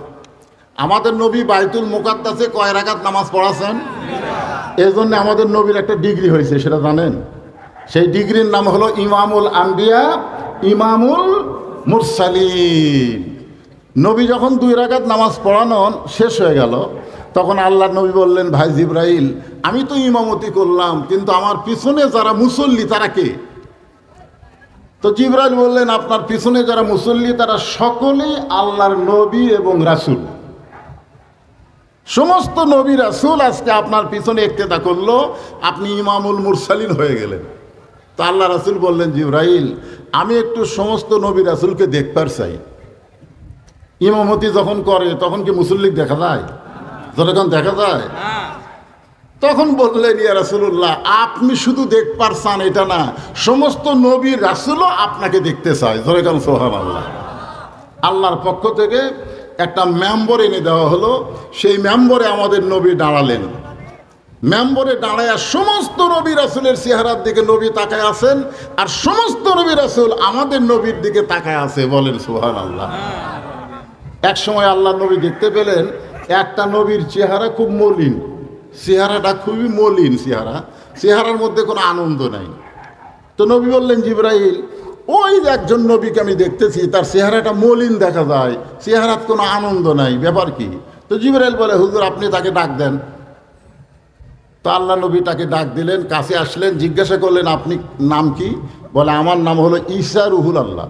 আমাদের নবী বাইতুল মুকাদ্দাসে কয় রাকাত নামাজ পড়াছেন? এই জন্য আমাদের নবীর একটা ডিগ্রি হয়েছে, সেটা জানেন? সেই ডিগ্রির নাম হলো ইমামুল আম্বিয়া, ইমামুল মুরসালিন। নবী যখন 2 রাকাত নামাজ পড়ানো শেষ হয়ে গেল, তখন আল্লাহর নবী বললেন, ভাই জিবরাইল, আমি তো ইমামতি করলাম, কিন্তু আমার পিছনে যারা মুসল্লি তারা কে? তো জিবরাইল বললেন, আপনার পিছনে যারা মুসল্লি তারা সকলেই আল্লাহর নবী এবং রাসূল। সমস্ত নবী রাসূল আজকে আপনার পিছনে ইক্তেদা করলো, আপনি ইমামুল মুরসালিন হয়ে গেলেন। তো আল্লাহ রাসূল বললেন, জিবরাইল, আমি একটু সমস্ত নবী রাসূলকে দেখবার চাই। ইমামতি যখন করে তখন কি মুসল্লি দেখা যায়? যখন দেখা যায়, তখন বললেন, ইয়া রাসূলুল্লাহ, আপনি শুধু দেখবার চান এটা না, সমস্ত নবী রাসূলও আপনাকে দেখতে চায়। যখন সুবহানাল্লাহ। আল্লাহর পক্ষ থেকে একটা মেম্বর এনে দেওয়া হলো, সেই মেম্বরে আমাদের নবী দাঁড়ালেন। মেম্বরে দাঁড়ায় সমস্ত নবী রাসূলের চেহারার দিকে নবী তাকায় আছেন, আর সমস্ত নবী রাসূল আমাদের নবীর দিকে তাকায় আছে। বলেন সুবহানাল্লাহ। এক সময় আল্লাহ নবী দেখতে পেলেন একটা নবীর চেহারা খুব মলিন, চেহারাটা খুবই মলিন চেহারার মধ্যে কোনো আনন্দ নাই। তো নবী বললেন, জিবরাইল, ওই একজন নবীকে আমি দেখতেছি, তার চেহারাটা মলিন দেখা যায়, চেহারার কোনো আনন্দ নাই, ব্যাপার কি? তো জিবরাইল বলে, হুজুর, আপনি তাকে ডাক দেন। তো আল্লাহ নবী তাকে ডাক দিলেন, কাছে আসলেন, জিজ্ঞাসা করলেন, আপনি নাম কি? বলে, আমার নাম হলো ঈসা রুহুল আল্লাহ।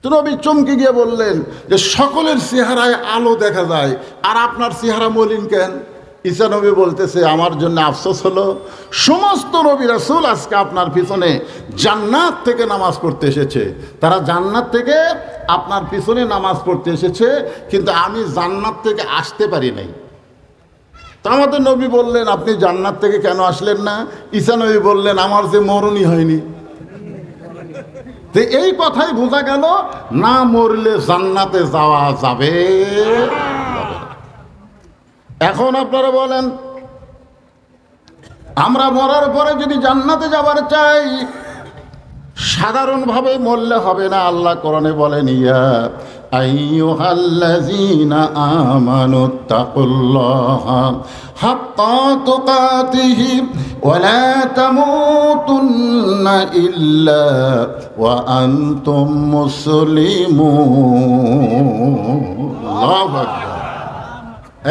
তো নবী চমকে গিয়ে বললেন যে সকলের চেহারায় আলো দেখা যায়, আর আপনার চেহারা মলিন কেন? ঈসা নবী বলতেছে, আমার জন্য আফসোস হলো, সমস্ত নবী রাসূল আজকে আপনার পিছনে জান্নাত থেকে নামাজ পড়তে এসেছে, তারা জান্নাত থেকে আপনার পিছনে নামাজ পড়তে এসেছে, কিন্তু আমি জান্নাত থেকে আসতে পারি নাই। তো আমাদের নবী বললেন, আপনি জান্নাত থেকে কেন আসলেন না? ঈসা নবী বললেন, আমার যে মরণই হয়নি। তো এই কথাই বোঝা গেল, না মরলে জান্নাতে যাওয়া যাবে। এখন আপনারা বলেন, আমরা মরার পরে যদি জান্নাতে যাবার চাই, সাধারণভাবে মরলে হবে না। আল্লাহ কোরআনে বলেন, ইয়া আইয়ুহাল্লাযীনা আমানুত্তাকুল্লাহা হাক্কা তুকাতিহি ওয়া লা তামুতুন্না ইল্লা ওয়া আনতুম মুসলিমুন। আল্লাহু আকবার।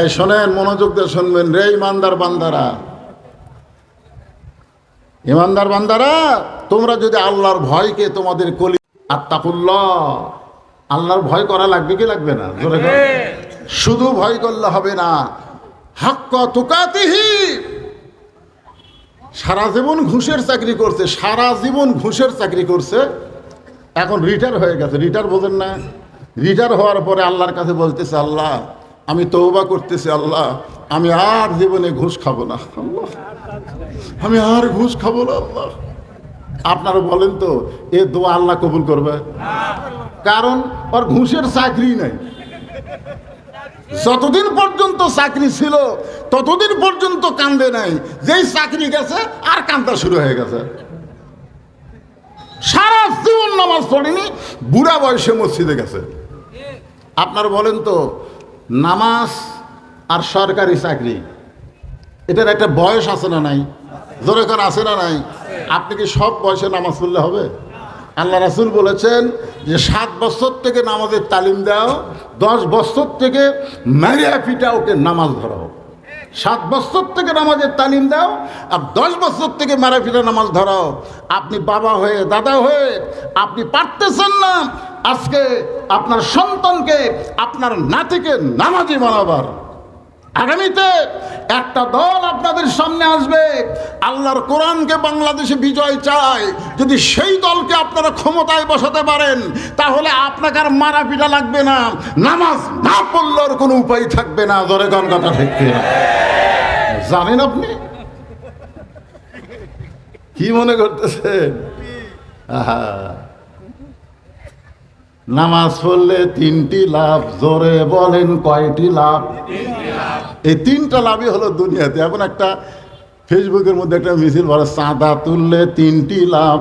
এই শোনেন, মনোযোগ দিয়ে শুনবেন রে ইমানদার বান্দারা। ইমানদার বান্দারা, তোমরা যদি আল্লাহর ভয়কে তোমাদের কলি, আত্তাকুল্লাহ, আল্লাহর ভয় করা লাগবে কি লাগবে না? জোরে বলো। শুধু ভয় করলে হবে না, হাক্কা তুকাতিহি। সারা জীবন ঘুষের চাকরি করছে, এখন রিটায়ার হয়ে গেছে। রিটায়ার বোঝেন না? রিটায়ার হওয়ার পরে আল্লাহর কাছে বলতেছে, আল্লাহ, আমি তওবা করতেছি, আল্লাহ, আমি আর জীবনে ঘুষ খাবো না, আল্লাহ, আমি আর ঘুষ খাবো না, আল্লাহ। আপনারা বলেন তো, এ দোয়া আল্লাহ কবুল করবে? কারণ ওর ঘুষের চাকরি নাই। যতদিন পর্যন্ত চাকরি ছিল ততদিন পর্যন্ত কান্দে নাই, যেই চাকরি গেছে আর কান্দা শুরু হয়ে গেছে। সারা জীবন নামাজ পড়েনি, বুড়া বয়সে মসজিদে গেছে। আপনারা বলেন তো, নামাজ আর সরকারি চাকরি, এটার একটা বয়স আছে না নাই? জোরে করে আছে না নাই? আপনি কি সব বয়সে নামাজ পড়লে হবে? আল্লাহ রাসূল বলেছেন যে 7 বছর থেকে নামাজের তালিম দাও, 10 বছর থেকে মারিয়া পিটা ওকে নামাজ ধরাও। 7 বছর থেকে নামাজের তালিম দাও আর 10 বছর থেকে মারা পিটা নামাজ ধরাও। আপনি বাবা হয়ে দাদা হয়ে আপনি পারতেছেন না আজকে আপনার সন্তানকে আপনার নাতিকে নামাজি বানাবার। আগামীতে একটা দল আপনাদের সামনে আসবে, আল্লাহর কোরআনকে বাংলাদেশে বিজয় চায়। যদি সেই দলকে আপনারা ক্ষমতায় বসাতে পারেন তাহলে আপনাকে আর মারা পিটা লাগবে না, নামাজ না পড়লেও কোনো উপায় থাকবে না। জোরে কোন কথা ঠিক কিনা? জানেন আপনি কি মনে করতেছেন? আহা, নামাজ পড়লে 3টি লাভ। জোরে বলেন কয়টি লাভ? এই 3টা লাভই হলো দুনিয়াতে। এখন একটা ফেসবুকের মধ্যে একটা মিছিল বলে চাঁদা তুললে 3টি লাভ।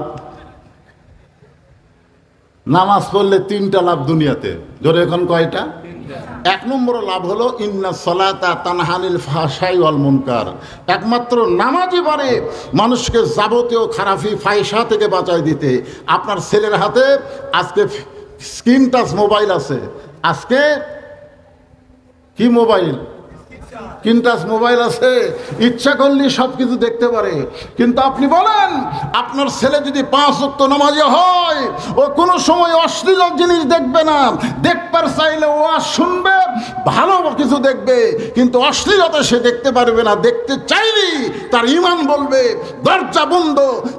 নামাজ পড়লে 3টা লাভ দুনিয়াতে। জোরে এখন কয়টা? 1 নম্বর লাভ হলো ইন্না সলাতা তানহানিল ফাহশাই ওয়াল মুনকার। একমাত্র নামাজই পারে মানুষকে যাবতীয় খারাপি ফাহিশা থেকে বাঁচায় দিতে। আপনার ছেলের হাতে আজকে স্ক্রিন টাচ মোবাইল আছে, আজকে কি মোবাইল? স্ক্রিন টাচ মোবাইল আছে, ইচ্ছা করলে সব কিছু দেখতে পারে। কিন্তু আপনি বলেন আপনার ছেলে যদি 5 ওয়াক্ত নামাজি হয়, ও কোনো সময় অশ্লীল জিনিস দেখবে না। দেখবার চাইলে ও শুনবে, ভালো কিছু দেখবে, কিন্তু অশ্লীলতা সে দেখতে পারবে না। দেখতে চাইলেই তার ঈমান বলবে দরজা বন্ধ,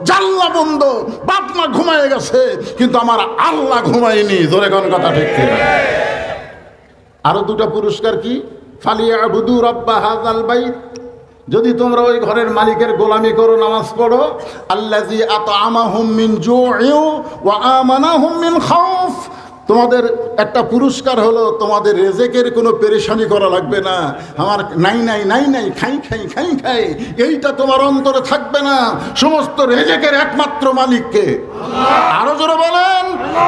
জানলা বন্ধ, বাপ মা ঘুমায় গেছে কিন্তু আমার আল্লাহ ঘুমায়নি। জোরে কোন কথা ঠিক কিনা? আরো 2টা পুরস্কার কি? ফালিয়াবুদু রাব্বা হাযাল বাইত। যদি তোমরা ওই ঘরের মালিকের গোলামি করো, নামাজ পড়ো, আল্লাযী আত'আমাহুম মিন জু'ইন ওয়া আমানাহুম মিন খাউফ। তোমাদের একটা পুরস্কার হলো তোমাদের রেজেকের কোনো পেরেশানি করা লাগবে না। আমার নাই নাই নাই নাই, খাই খাই খাই খাই, এইটা তোমার অন্তরে থাকবে না। সমস্ত রেজেকের একমাত্র মালিককে আল্লাহ। আরো জোরে বলেন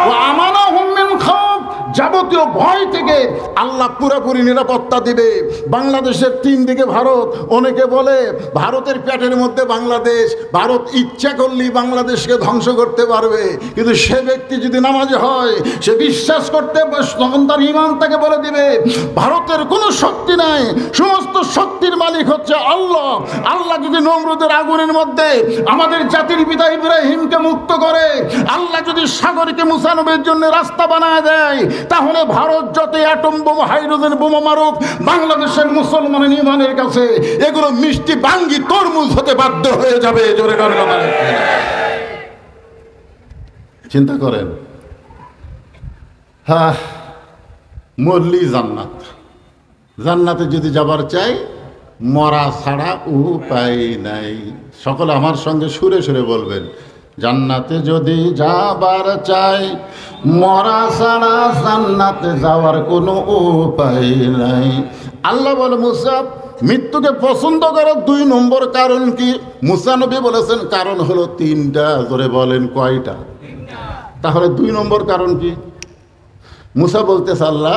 ওয়া আমানাহুম মিন খাউফ। যাবতীয় ভয় থেকে আল্লাহ পুরোপুরি নিরাপত্তা দিবে। বাংলাদেশের 3 দিকে ভারত। অনেকে বলে ভারতের পেটের মধ্যে বাংলাদেশ, ভারত ইচ্ছা করলেই বাংলাদেশকে ধ্বংস করতে পারবে। কিন্তু সে ব্যক্তি যদি নামাজি হয়, সে বিশ্বাস করতে তখন তার ঈমান তাকে বলে দিবে ভারতের কোনো শক্তি নাই, সমস্ত শক্তির মালিক হচ্ছে আল্লাহ। আল্লাহ যদি নমরুদের আগুনের মধ্যে আমাদের জাতির পিতা ইব্রাহিমকে মুক্ত করে, আল্লাহ যদি সাগরকে মুসা নবীর জন্য রাস্তা বানায় দেয়, তাহলে ভারত যত অ্যাটম বোমা হাইড্রোজেন বোমা মারুক, বাংলাদেশের মুসলমানের ঈমানের কাছে এগুলো মিষ্টি বাঙ্গি তরমুজ হতে বাধ্য হয়ে যাবে। জোরে করে চিন্তা করেন। হ্যাঁ, মরলি জান্নাত। জান্নাতে যদি যাবার চাই, মরা ছাড়া উপায় নাই। সকলে আমার সঙ্গে সুরে সুরে বলবেন, জান্নাতে যদি যাবার চাই, মরা ছাড়া জান্নাতে যাওয়ার কোনো উপায় নাই। আল্লাহ বলে মুসা মৃত্যুকে পছন্দ করার 2 নম্বর কারণ কি? মুসা নবী বলেছেন কারণ হলো 3টা। জোরে বলেন কয়টা? তাহলে 2 নম্বর কারণ কি? মুসা বলতেছে আল্লাহ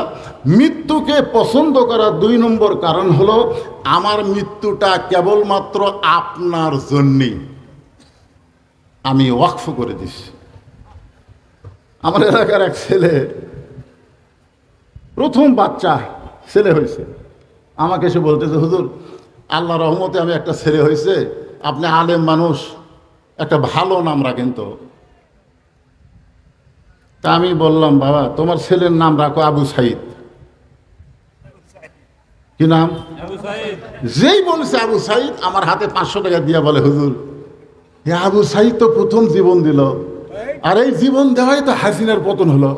মৃত্যুকে পছন্দ করার 2 নম্বর কারণ হলো আমার মৃত্যুটা কেবলমাত্র আপনার জন্যই আমি ওয়াকফ করে দিছি। আমার এলাকার এক ছেলে, প্রথম বাচ্চা ছেলে হয়েছে, আমাকে এসে বলতেছে হুজুর আল্লাহ রহমতে আমি একটা ছেলে হয়েছে, আপনি আলেম মানুষ, একটা ভালো নাম রাখেন তো। তা আমি বললাম বাবা তোমার ছেলের নাম রাখো আবু সাইদ। কি নাম? যেই বলছে আবু সাইদ, আমার হাতে 500 টাকা দিয়ে বলে হুজুর আবু সাইদ তো প্রথম জীবন দিল, আর এই জীবন দেওয়াই তো হাসিনার পতন হলো।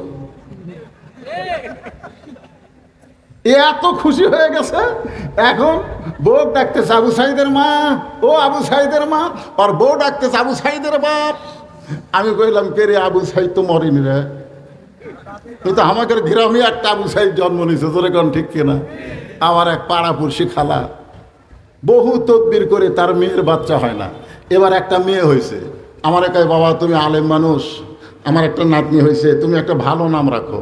এত খুশি হয়ে গেছে, এখন বউ ডাকতেছে আবু সাইদের মা, ও আবু সাইদের মা, আর বউ ডাকতেছে আবু সাইদের বাপ। আমি কইলাম কে রে? আবু সাইদ তো মরিনি রে, কিন্তু আমাদের গ্রামে একটা আবু সাইদ জন্ম নিয়েছে। তোর এখন ঠিক কিনা? আমার এক পাড়াপড়শি খালা বহু তদবির করে তার মেয়ের বাচ্চা হয় না, এবার একটা মেয়ে হয়েছে। আমার একাই বাবা তুমি আলেম মানুষ, আমার একটা নাতনি হয়েছে, তুমি একটা ভালো নাম রাখো।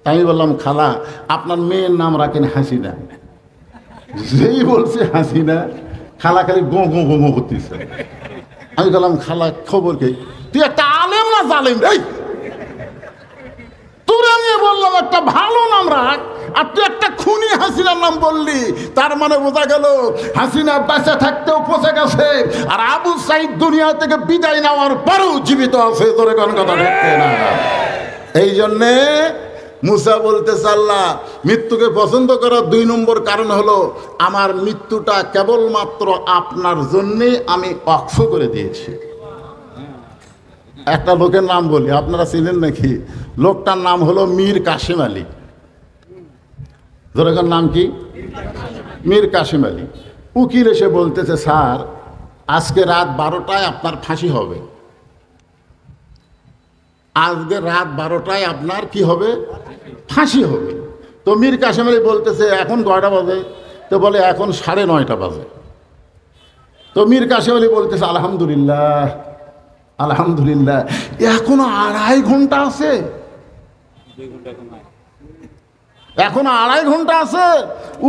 আমি বললাম খালা আপনার মেয়ের নাম রাখেন হাসিনা। যেই বলছে হাসিনা, খালা খালি গো গো গো করতেছে। আমি বললাম খালা খবর কে? তুই একটা আলেম না জালিম, এই তোরা নিয়ে বললাম একটা ভালো নাম রাখ, আর তুই একটা খুনি হাসিনার নাম বললি। তার মানে বোঝা গেল হাসিনা বেঁচে থাকতেও পচে গেছে, আর আবু সাইদ দুনিয়া থেকে বিদায় নেওয়ার পরেও জীবিত আছে। তোর কোন কথা দেখতে না। এই জন্যে মুসা বলতেছে, আল্লাহ মৃত্যুকে পছন্দ করার 2 নম্বর কারণ হলো আমার মৃত্যুটা কেবলমাত্র আপনার জন্যে আমি অক্ষ করে দিয়েছি। একটা লোকের নাম বলি, আপনারা চিনেন নাকি? লোকটার নাম হলো মীর কাসিম আলী। ধরেকার নাম কি? মীর কাসিম আলী। উকিল এসে বলতেছে, স্যার আজকে রাত 12টায় আপনার ফাঁসি হবে। আজকে রাত 12টায় আপনার কি হবে? ফাঁসি হবে। তো মীর কাসিম আলী বলতেছে, এখন কয়টা বাজে? তো বলে এখন 9:30 বাজে। তো মীর কাসিম আলী বলতেছে, আলহামদুলিল্লাহ আলহামদুলিল্লাহ, এখনো 2.5 ঘন্টা আছে, এখনো 2.5 ঘন্টা আছে।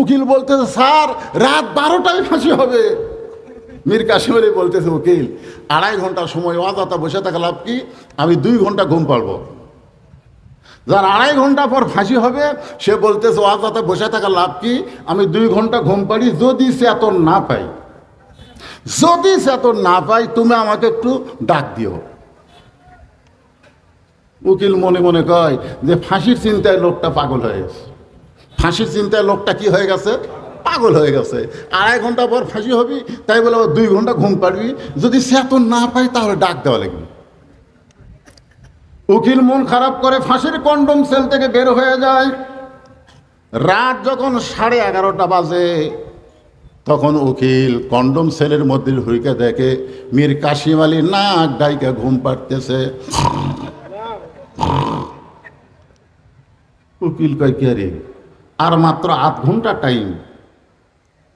উকিল বলতেছে, স্যার রাত 12টায় ফাঁসি হবে। মীর কাসিম আলী বলতেছে, উকিল 2.5 ঘন্টা সময় অযথা বসে থাকা লাভ কি? আমি 2 ঘন্টা ঘুম পারবো। যার 2.5 ঘন্টা পর ফাঁসি হবে সে বলতেছে, অযথা বসে থাকা লাভ কি? আমি 2 ঘন্টা ঘুম পারি। যদি চেতন না পাই, যদি চেতন না পাই, তুমি আমাকে একটু ডাক দিও। উকিল মনে মনে কয় যে ফাঁসির চিন্তায় লোকটা পাগল হয়ে গেছে। ফাঁসির চিন্তায় লোকটা কি হয়ে গেছে? পাগল হয়ে গেছে। 2.5 ঘন্টা পর ফাঁসি হবি, তাই বলে 2 ঘন্টা ঘুম পারবি। যদি চেতন না পাই তাহলে ডাক দেওয়া লাগবে। উকিল মন খারাপ করে ফাঁসির কন্ডম সেল থেকে বের হয়ে যায়। রাত যখন 11:30 বাজে, তখন উকিল কন্ডম সেলের মধ্যে ঢুকে দেখে মীর কাসিম আলী নাক ডাইকা ঘুম পাড়তেছে। উকিল কয়, কে রে, আর মাত্র 8 ঘন্টা টাইম,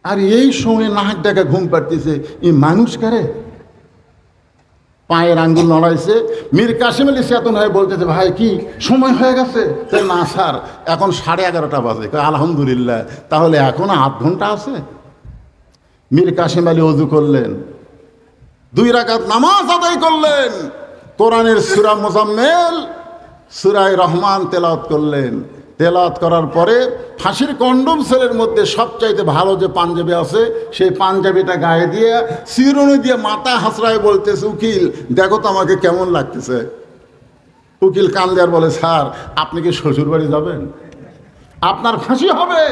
আর এই সময় নাক ডাকা ঘুম পাড়তেছে, এই মানুষ কারে? পায়ের আঙ্গুল নড়াইছে। মীর কাসিম আলী চেতন হয়ে বলতেছে, ভাই কি সময় হয়ে গেছে? না স্যার, এখন 11:30 বাজে। আলহামদুলিল্লাহ, তাহলে এখনো 8 ঘন্টা আছে। মীর কাসিম আলী ওযু করলেন, 2 রাকাত নামাজ আদায় করলেন, কোরআনের সূরা মুজাম্মিল, সূরা রহমান তেলাওয়াত করলেন। তেলাওয়াত করার পরে ফাঁসির কন্ডম সেলের মধ্যে সবচাইতে ভালো যে পাঞ্জাবি আছে, সেই পাঞ্জাবিটা গায়ে দিয়ে চিরুনি দিয়ে মাথা হাসড়ায় বলতেছে, উকিল দেখো তো আমাকে কেমন লাগতেছে। উকিল কান দেয়ার বলে, স্যার আপনি কি শ্বশুর বাড়ি যাবেন? আপনার ফাঁসি হবে,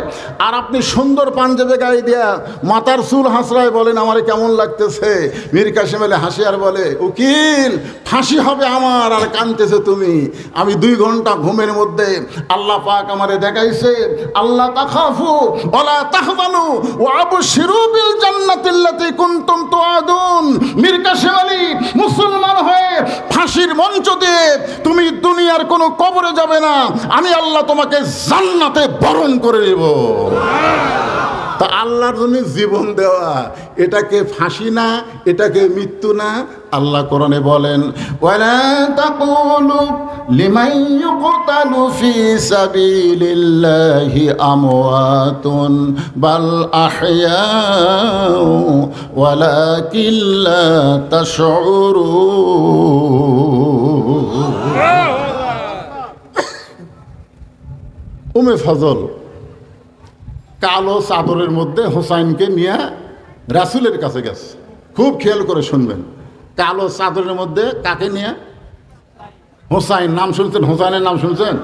আর আপনি সুন্দর পাঞ্জাবি গায়ে দিয়া মাথার চুল হাসড়ায় বলেন আমারে কেমন লাগতেছে। মীর কাসিম আলী হাসি আর বলে, উকিল ফাঁসি হবে আমার, আর কানতেছে তুমি। আমি 2 ঘন্টা ঘুমের মধ্যে আল্লাহ পাক আমারে দেখাইছে, আল্লাহ তাখাফু ওয়ালা তাহজানু ওয়া আবশিরু বিল জান্নাতিল্লাতী কুনতুম তুআদুন। মীর কাসিম আলী মুসলমান হয়ে ফাঁসির মঞ্চ দিয়ে তুমি দুনিয়ার কোনো কবরে যাবে না, আমি আল্লাহ তোমাকে জান্নাতে বরণ করে নেব। তা আল্লাহর জন্য জীবন দেওয়া, এটাকে ফাঁসি না, এটাকে মৃত্যু না? আল্লাহ কোরআনে বলেন, ওয়ালা তাকুলু লিমান ইউকতালু ফি সাবিলিল্লাহি আমওয়াতুন বাল আহইয়াউ ওয়ালাকিন লা তাশউরুন। উমে ফজল কালো চাদরের মধ্যে হোসাইনকে নিয়ে রাসূলের কাছে গেছে। খুব খেয়াল করে শুনবেন, কালো চাদরের মধ্যে কাকে নিয়ে? হোসাইন। নাম শুনছেন? হোসাইনের নাম শুনছেন?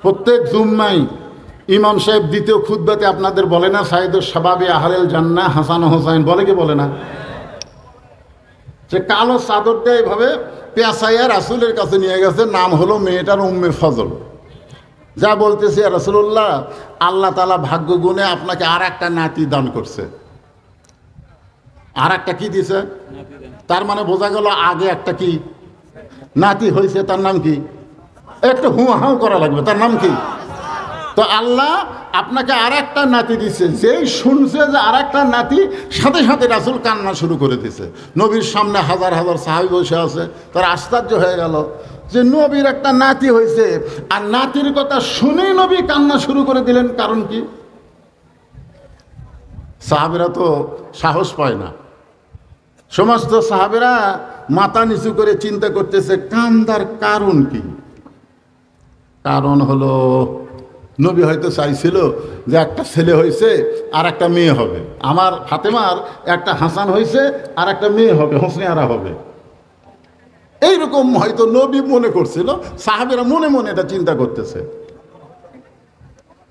প্রত্যেক জুম্মায় ইমাম সাহেব দ্বিতীয় খুতবাতে আপনাদের বলে না, সাইদুস শাবাবি আহলেল জান্নাহ হাসান ও হোসাইন, বলে কি বলে না? সে কালো চাদরটা এইভাবে পেঁচাইয়া রাসূলের কাছে নিয়ে গেছে। নাম হলো মেয়েটার উম্মে ফজল। যা বলতেছে, রাসূলুল্লাহ আল্লাহ তাআলা ভাগ্য গুণে আপনাকে আর একটা নাতি দান করছে। আর একটা কি দিছে? তার মানে বোঝা গেল আগে একটা কি নাতি হয়েছে। তার নাম কি? একটু হু হাউ করা লাগবে। তার নাম কি? তো আল্লাহ আপনাকে আর একটা নাতি দিচ্ছে। যেই শুনছে যে আর একটা নাতি, সাথে সাথে রাসূল কান্না শুরু করে দিছে। নবীর সামনে হাজার হাজার সাহাবী বসে আছে, তারা আশ্চর্য হয়ে গেল যে নবীর একটা নাতি হয়েছে। আর নাতির কথা শুনেই নবী কান্না শুরু করে দিলেন। কারণ কি? সাহাবীরা তো সাহস পায় না। সমস্ত সাহাবীরা মাথা নিচু করে চিন্তা করতেছে কান্দার কারণ কি। কারণ হলো নবী হয়তো চাইছিল যে একটা ছেলে হয়েছে আর একটা মেয়ে হবে, আমার ফাতেমার একটা হাসান হয়েছে আর একটা মেয়ে হবে, হোসনিয়ারা হবে, এইরকম হয়তো নবী মনে করছিল। সাহাবীরা মনে মনে এটা চিন্তা করতেছে।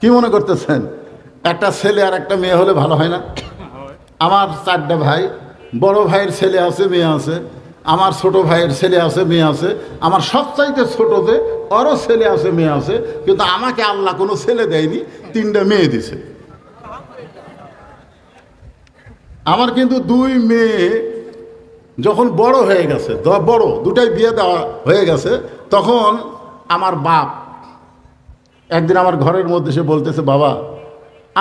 কি মনে করতেছেন? একটা ছেলে আর একটা মেয়ে হলে ভালো হয় না? আমার 4টা ভাই, বড় ভাইয়ের ছেলে আছে মেয়ে আছে, আমার ছোট ভাইয়ের ছেলে আছে মেয়ে আছে, আমার সবচাইতে ছোট যে ওরও ছেলে আছে মেয়ে আছে, কিন্তু আমাকে আল্লাহ কোনো ছেলে দেয়নি, 3টা মেয়ে দিছে। আমার কিন্তু 2 মেয়ে যখন বড় হয়ে গেছে, বড় 2টাই বিয়ে দেওয়া হয়ে গেছে, তখন আমার বাপ একদিন আমার ঘরের মধ্যে সে বলতেছে, বাবা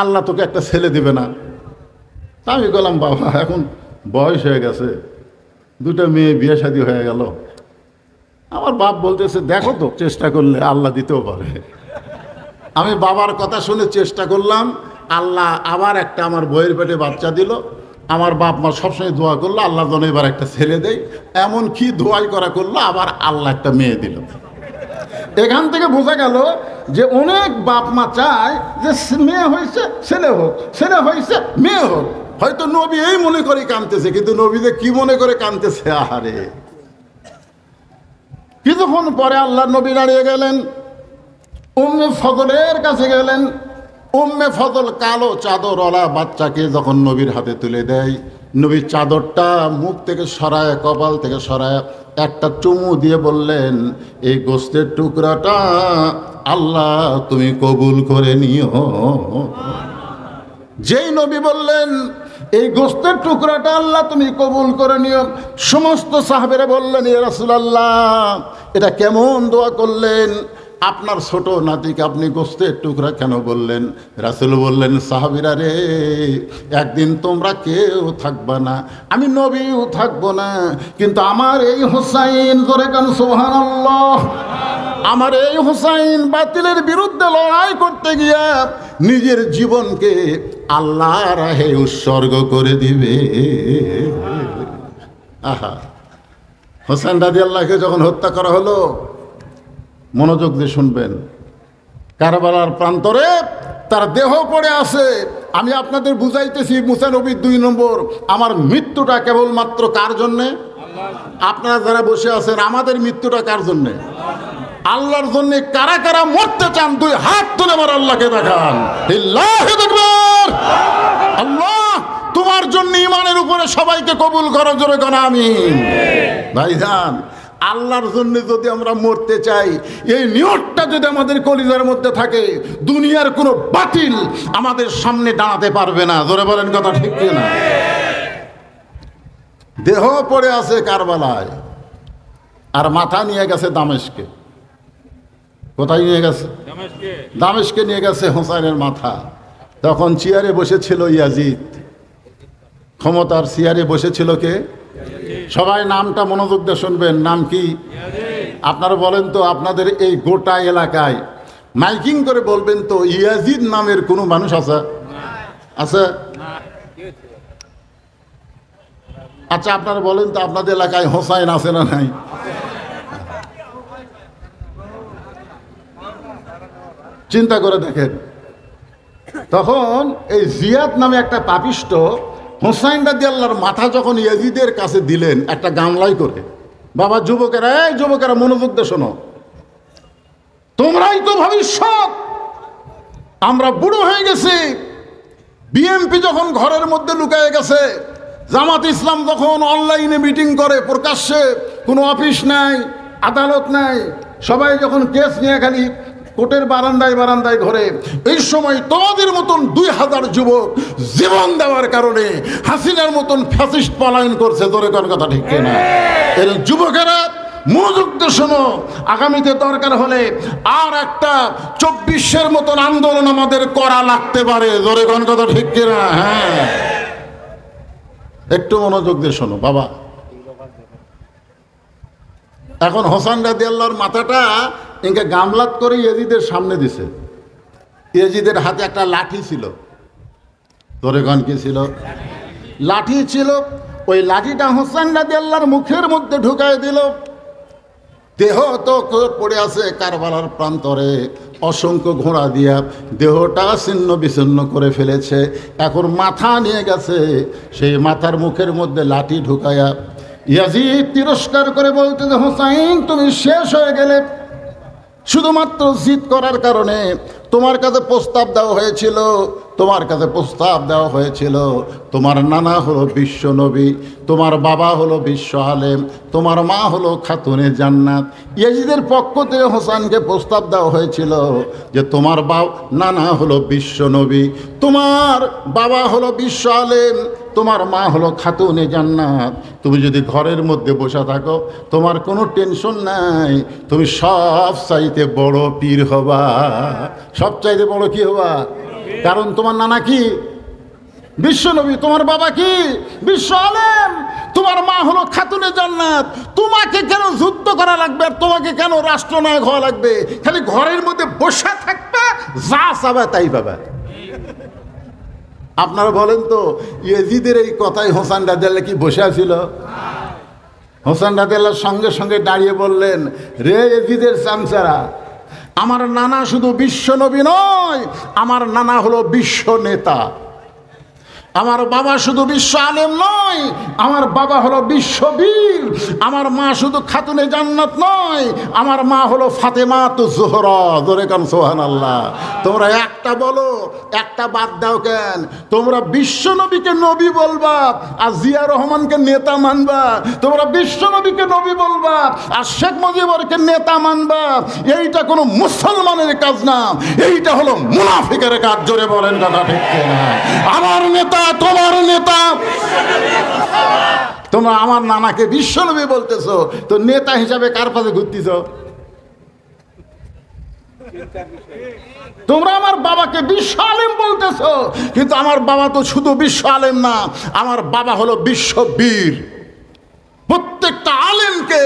আল্লাহ তোকে একটা ছেলে দিবে না? তা আমি বললাম, বাবা এখন বয়স হয়ে গেছে, 2টা মেয়ে বিয়ে শাদী হয়ে গেল। আমার বাপ বলতেছে, দেখো তো চেষ্টা করলে আল্লাহ দিতেও পারে। আমি বাবার কথা শুনে চেষ্টা করলাম, আল্লাহ আবার একটা আমার বইয়ের পেটে বাচ্চা দিল। আমার বাপ মা সবসময় দোয়া করলো আল্লাহ যেন এবার একটা ছেলে দেয়, এমন কি দোয়াই করা করলো, আবার আল্লাহ একটা মেয়ে দিল। এখান থেকে বোঝা গেল যে অনেক বাপ মা চায় যে মেয়ে হয়েছে ছেলে হোক, ছেলে হয়েছে মেয়ে হোক। হয়তো নবী এই মনে করে কাঁদতেছে, কিন্তু নবী যে কি মনে করে কাঁদতেছে, আহারে। কিছুক্ষণ পরে আল্লাহর নবী দাঁড়িয়ে গেলেন, উম্মে ফজলের কাছে গেলেন। উম্মে ফজল কালো চাদরওয়ালা বাচ্চাকে যখন নবীর হাতে তুলে দেয়, নবীর চাদরটা মুখ থেকে সরায়, কপাল থেকে সরায় একটা চুমু দিয়ে বললেন, এই গোস্তের টুকরাটা আল্লাহ তুমি কবুল করে নিও। যেই নবী বললেন এই গোস্তের টুকরাটা আল্লাহ তুমি কবুল করে নিও, সমস্ত সাহাবেরা বললেন, ইয়া রাসূলুল্লাহ এটা কেমন দোয়া করলেন? আপনার ছোট নাতিকে আপনি গোস্তের টুকরা কেন বললেন? রাসূল বললেন, সাহাবীরা রে, একদিন তোমরা কেউ থাকবা না, আমি নবীও থাকবো না, কিন্তু আমার এই হুসাইন, জোরে কান সুবহানাল্লাহ, আমার এই হুসাইন বাতিলের বিরুদ্ধে লড়াই করতে গিয়া নিজের জীবনকে আল্লাহর রাহে উৎসর্গ করে দিবে। আহা, হোসেন রাদিয়াল্লাহুকে যখন হত্যা করা হলো, মনোযোগ দিয়ে শুনবেন, কারবালার প্রান্তরে তার দেহ পড়ে আছে। আমি আপনাদের বুঝাইতেছি, মুসা নবীর 2 নম্বর, আমার মৃত্যুটা কেবলমাত্র কার জন্যে? আপনারা যারা বসে আছেন, আমাদের মৃত্যুটা কার জন্যে? আল্লাহর জন্য। কারা কারা মরতে চান 2 হাত তুলে আমার আল্লাহকে দেখান। আল্লাহু আকবার। আল্লাহ তোমার জন্য ঈমানের উপরে সবাইকে কবুল করো, জোরে কোন আমিন। ভাইজান, আল্লাহর জন্য যদি আমরা মরতে চাই, এই নিয়তটা যদি আমাদের কলিজার মধ্যে থাকে, দুনিয়ার কোনো বাতিল আমাদের সামনে দাঁড়াতে পারবে না। জোরে বলেন কথা ঠিক কি না? দেহ পড়ে আছে কারবালায়, আর মাথা নিয়ে গেছে দামেস্কে। কোথায় নিয়ে গেছে? দামেস্কে নিয়ে গেছে হোসাইনের মাথা। তখন চেয়ারে বসেছিল ইয়াজিদ, ক্ষমতার চেয়ারে বসেছিল কে? সবাই নামটা মনোযোগ দিয়ে শুনবেন। নাম কি? আপনারা বলেন তো, আপনাদের এই গোটা এলাকায় মাইকিং করে বলবেন তো, ইয়াজিদ নামের কোনো মানুষ আছে? আছে? আচ্ছা আপনারা বলেন তো, আপনাদের এলাকায় হোসাইন আছে না নাই? চিন্তা করে দেখেন। তখন এই জিয়াদ নামে একটা পাপিষ্ট হোসাইন রাদিয়াল্লাহর মাথা যখন ইয়াজিদের কাছে দিলেন একটা গামলাই করে, বাবা যুবকেরা, এই যুবকেরা মনোযোগ দিয়ে শোনো, তোমরাই তো ভবিষ্যৎ, আমরা বুড়ো হয়ে গেছি। বিএনপি যখন ঘরের মধ্যে লুকিয়ে গেছে, জামাত ইসলাম যখন অনলাইনে মিটিং করে, প্রকাশ্যে কোনো অফিস নাই, আদালত নাই, সবাই যখন কেস নিয়ে খালি কোর্টের বারান্দায় বারান্দায় ঘরে, এই সময় তোমাদের মতন 2000 যুবক জীবন দেওয়ার কারণে হাসিনার মতন ফ্যাসিস্ট পলায়ন করছে। ধরে কোন কথা ঠিক কিনা? এর যুবকেরা মনোযোগ দিয়ে শোনো, আগামীতে দরকার হলে আর একটা 24-এর মতন আন্দোলন আমাদের করা লাগতে পারে। ধরে কোন কথা ঠিক কিনা? হ্যাঁ, একটু মনোযোগ দিয়ে শোনো বাবা। এখন হোসেন রাদিয়াল্লাহর মাথাটা ইনকে গামলাত করে ইয়াজিদের সামনে দিছে। ইয়াজিদের হাতে একটা লাঠি ছিল। তোরে গন কি ছিল? লাঠি ছিল। ওই লাঠিটা হোসেন রাদিয়াল্লাহর মুখের মধ্যে ঢুকায় দিল। দেহ তো পড়ে আছে কারবালার প্রান্তরে, অসংখ্য ঘোড়া দিয়া দেহটা ছিন্ন বিচ্ছিন্ন করে ফেলেছে। এখন মাথা নিয়ে গেছে, সেই মাথার মুখের মধ্যে লাঠি ঢুকায়া ইয়াজিদ তিরস্কার করে বলতে যে, হোসাইন তুমি শেষ হয়ে গেলে। শুধুমাত্র জিদ করার কারণে তোমার কাছে প্রস্তাব দেওয়া হয়েছিল, তোমার কাছে প্রস্তাব দেওয়া হয়েছিল। তোমার নানা হলো বিশ্ব নবী, তোমার বাবা হলো বিশ্ব আলেম, তোমার মা হলো খাতুনে জান্নাত। ইয়াজিদের পক্ষ থেকে হোসেনকে প্রস্তাব দেওয়া হয়েছিল যে তোমার নানা হলো বিশ্ব নবী, তোমার বাবা হলো বিশ্ব আলেম, তোমার মা হলো খাতুনে জান্নাত। তুমি যদি ঘরের মধ্যে বসে থাকো তোমার কোনো টেনশন নাই, তুমি সব চাইতে বড় পীর হবা। সব চাইতে বড় কি হবা? কারণ তোমার নানা কি? বিশ্বনবী। তোমার বাবা কি? বিশ্ব আলেম। তোমার মা হলো খাতুনে জান্নাত। তোমাকে কেন যুদ্ধ করা লাগবে, আর তোমাকে কেন রাষ্ট্রনায়ক হওয়া লাগবে? খালি ঘরের মধ্যে বসে থাকবে, যা চাবে তাই পাবে। আপনারা বলেন তো, ইয়াজিদের এই কথাই হোসেন রাদিয়াল্লাহু কি বসে আছিল? হোসেন রাদিয়াল্লাহু সঙ্গে সঙ্গে দাঁড়িয়ে বললেন, রে ইয়াজিদের চামচারা, আমার নানা শুধু বিশ্ব নবী নয়, আমার নানা হলো বিশ্ব নেতা। আমার বাবা শুধু বিশ্ব আলেম নয়, আমার বাবা হলো বিশ্ববীর। আমার মা শুধু খাতুনে জান্নাত নয়, আমার মা হলো ফাতেমাতুজ জোহরা। জোরে কান সুবহানাল্লাহ। তোমরা একটা বলো, একটা বাদ দাও কেন? তোমরা বিশ্ব নবীকে নবী বলবা আর জিয়া রহমানকে নেতা মানবা, তোমরা বিশ্ব নবীকে নবী বলবা আর শেখ মুজিবুরকে নেতা মানবা। এইটা কোনো মুসলমানের কাজ না, এইটা হলো মুনাফিকের কাজ। জোরে বলেন কথা ঠিক কিনা? আমার নেতা, তোমার নেতা। তোমরা আমার নানাকে বিশ্বনবী বলতেছো, তো নেতা হিসাবে কার পাশে ঘুরতেছ? তোমরা আমার বাবাকে বিশ্ব আলেম বলতেছো, কিন্তু আমার বাবা তো শুধু বিশ্ব আলেম না, আমার বাবা হলো বিশ্ববীর। প্রত্যেকটা আলেমকে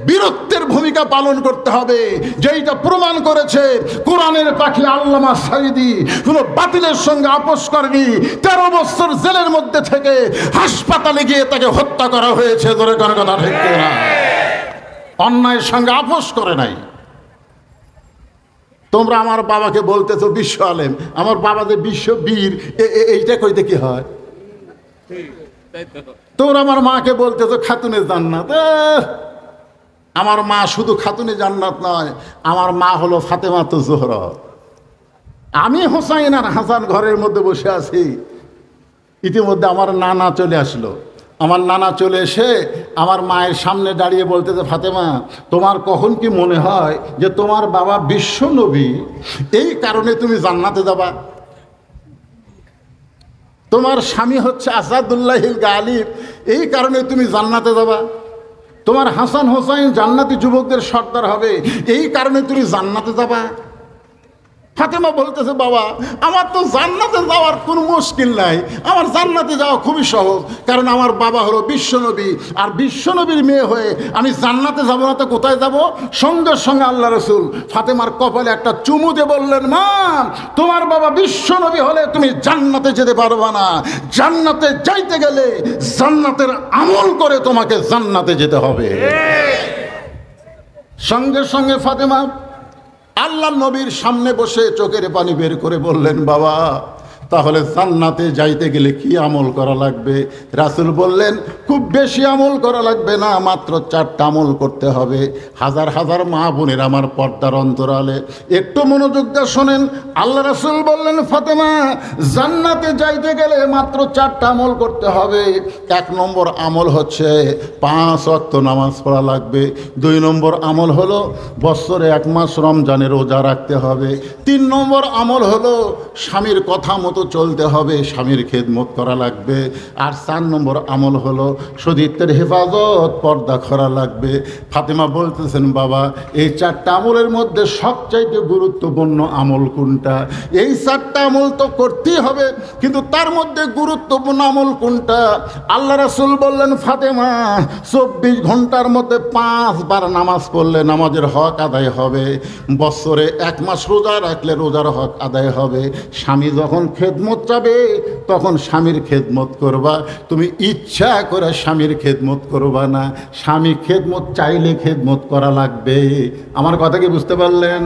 বীরত্বের ভূমিকা পালন করতে হবে, যেইটা প্রমাণ করেছে কোরআনের পাখি আল্লামা সাঈদী। কোনো বাতিলের সঙ্গে আপোষ করেনি, 13 বছর জেলের মধ্যে থেকে হাসপাতালে গিয়ে তাকে হত্যা করা হয়েছে। ধরে কোনো কথা ঠিক না, অন্যায়ের সঙ্গে আপোষ করে নাই। তোমরা আমার বাবাকে বলতেছো বিশ্ব আলেম, আমার বাবা যে বিশ্ববীর, এইটা কইতে কি হয়? তোমরা আমার মাকে বলতেছো খাতুনে জান্নাত। আমার মা শুধু খাতুনে জান্নাত নয়, আমার মা হলো ফাতেমাতুজ জোহরা। আমি হোসাইন আর হাসান ঘরের মধ্যে বসে আছি, ইতিমধ্যে আমার নানা চলে আসলো। আমার নানা চলে এসে আমার মায়ের সামনে দাঁড়িয়ে বলতেছে, ফাতেমা, তোমার কখন কি মনে হয় যে তোমার বাবা বিশ্ব নবী, এই কারণে তুমি জান্নাতে যাবা? তোমার স্বামী হচ্ছে আসাদুল্লাহিল গালিব, এই কারণে তুমি জান্নাতে যাবা? তোমার হাসান হোসাইন জান্নাতি যুবকদের সর্দার হবে, এই কারণে তুমি জান্নাতে যাবা? ফাতেমা বলতেছে, বাবা, আমার তো জান্নাতে যাওয়ার কোনো মুশকিল নাই, আমার জান্নাতে যাওয়া খুবই সহজ, কারণ আমার বাবা হলো বিশ্বনবী, আর বিশ্বনবীর মেয়ে হয়ে আমি জান্নাতে যাবো না তো কোথায় যাব? সঙ্গে সঙ্গে আল্লাহ রসুল ফাতেমার কপালে একটা চুমু দিয়ে বললেন, মা, তোমার বাবা বিশ্বনবী হলে তুমি জান্নাতে যেতে পারবা না। জান্নাতে যাইতে গেলে জান্নাতের আমল করে তোমাকে জান্নাতে যেতে হবে। সঙ্গে সঙ্গে ফাতেমা আল্লাহ নবীর সামনে বসে চোখের পানি বের করে বললেন, বাবা, তাহলে জান্নাতে যাইতে গেলে কি আমল করা লাগবে? রাসূল বললেন, খুব বেশি আমল করা লাগবে না, মাত্র 4টা আমল করতে হবে। হাজার হাজার মা বোনের আমার পর্দার অন্তরালে একটু মনোযোগ দিয়ে শোনেন। আল্লাহ রাসূল বললেন, ফাতেমা, জান্নাতে যাইতে গেলে মাত্র 4টা আমল করতে হবে। 1 নম্বর আমল হচ্ছে 5 ওয়াক্ত নামাজ পড়া লাগবে। 2 নম্বর আমল হলো বছরে 1 মাস রমজানের রোজা রাখতে হবে। 3 নম্বর আমল হলো স্বামীর কথা মতো চলতে হবে, স্বামীর খেদমত করা লাগবে। আর 4 নম্বর আমল হলো সতীত্বের হেফাজত, পর্দা করা লাগবে। ফাতেমা বলতেছেন, বাবা, এই 4টা আমলের মধ্যে সবচাইতে গুরুত্বপূর্ণ আমল কোনটা? এই 4টা আমল তো করতেই হবে, কিন্তু তার মধ্যে গুরুত্বপূর্ণ আমল কোনটা? আল্লাহ রাসূল বললেন, ফাতেমা, 24 ঘন্টার মধ্যে 5 বার নামাজ পড়লে নামাজের হক আদায় হবে। বছরে 1 মাস রোজা রাখলে রোজার হক আদায় হবে। স্বামী যখন খেদমত চাবে তখন স্বামীর খেদমত করবা, তুমি ইচ্ছা করে স্বামীর খেদমত করবা না। স্বামী খেদমত চাইলে খেদমত করা লাগবে। আমার কথা কি বুঝতে পারলেন?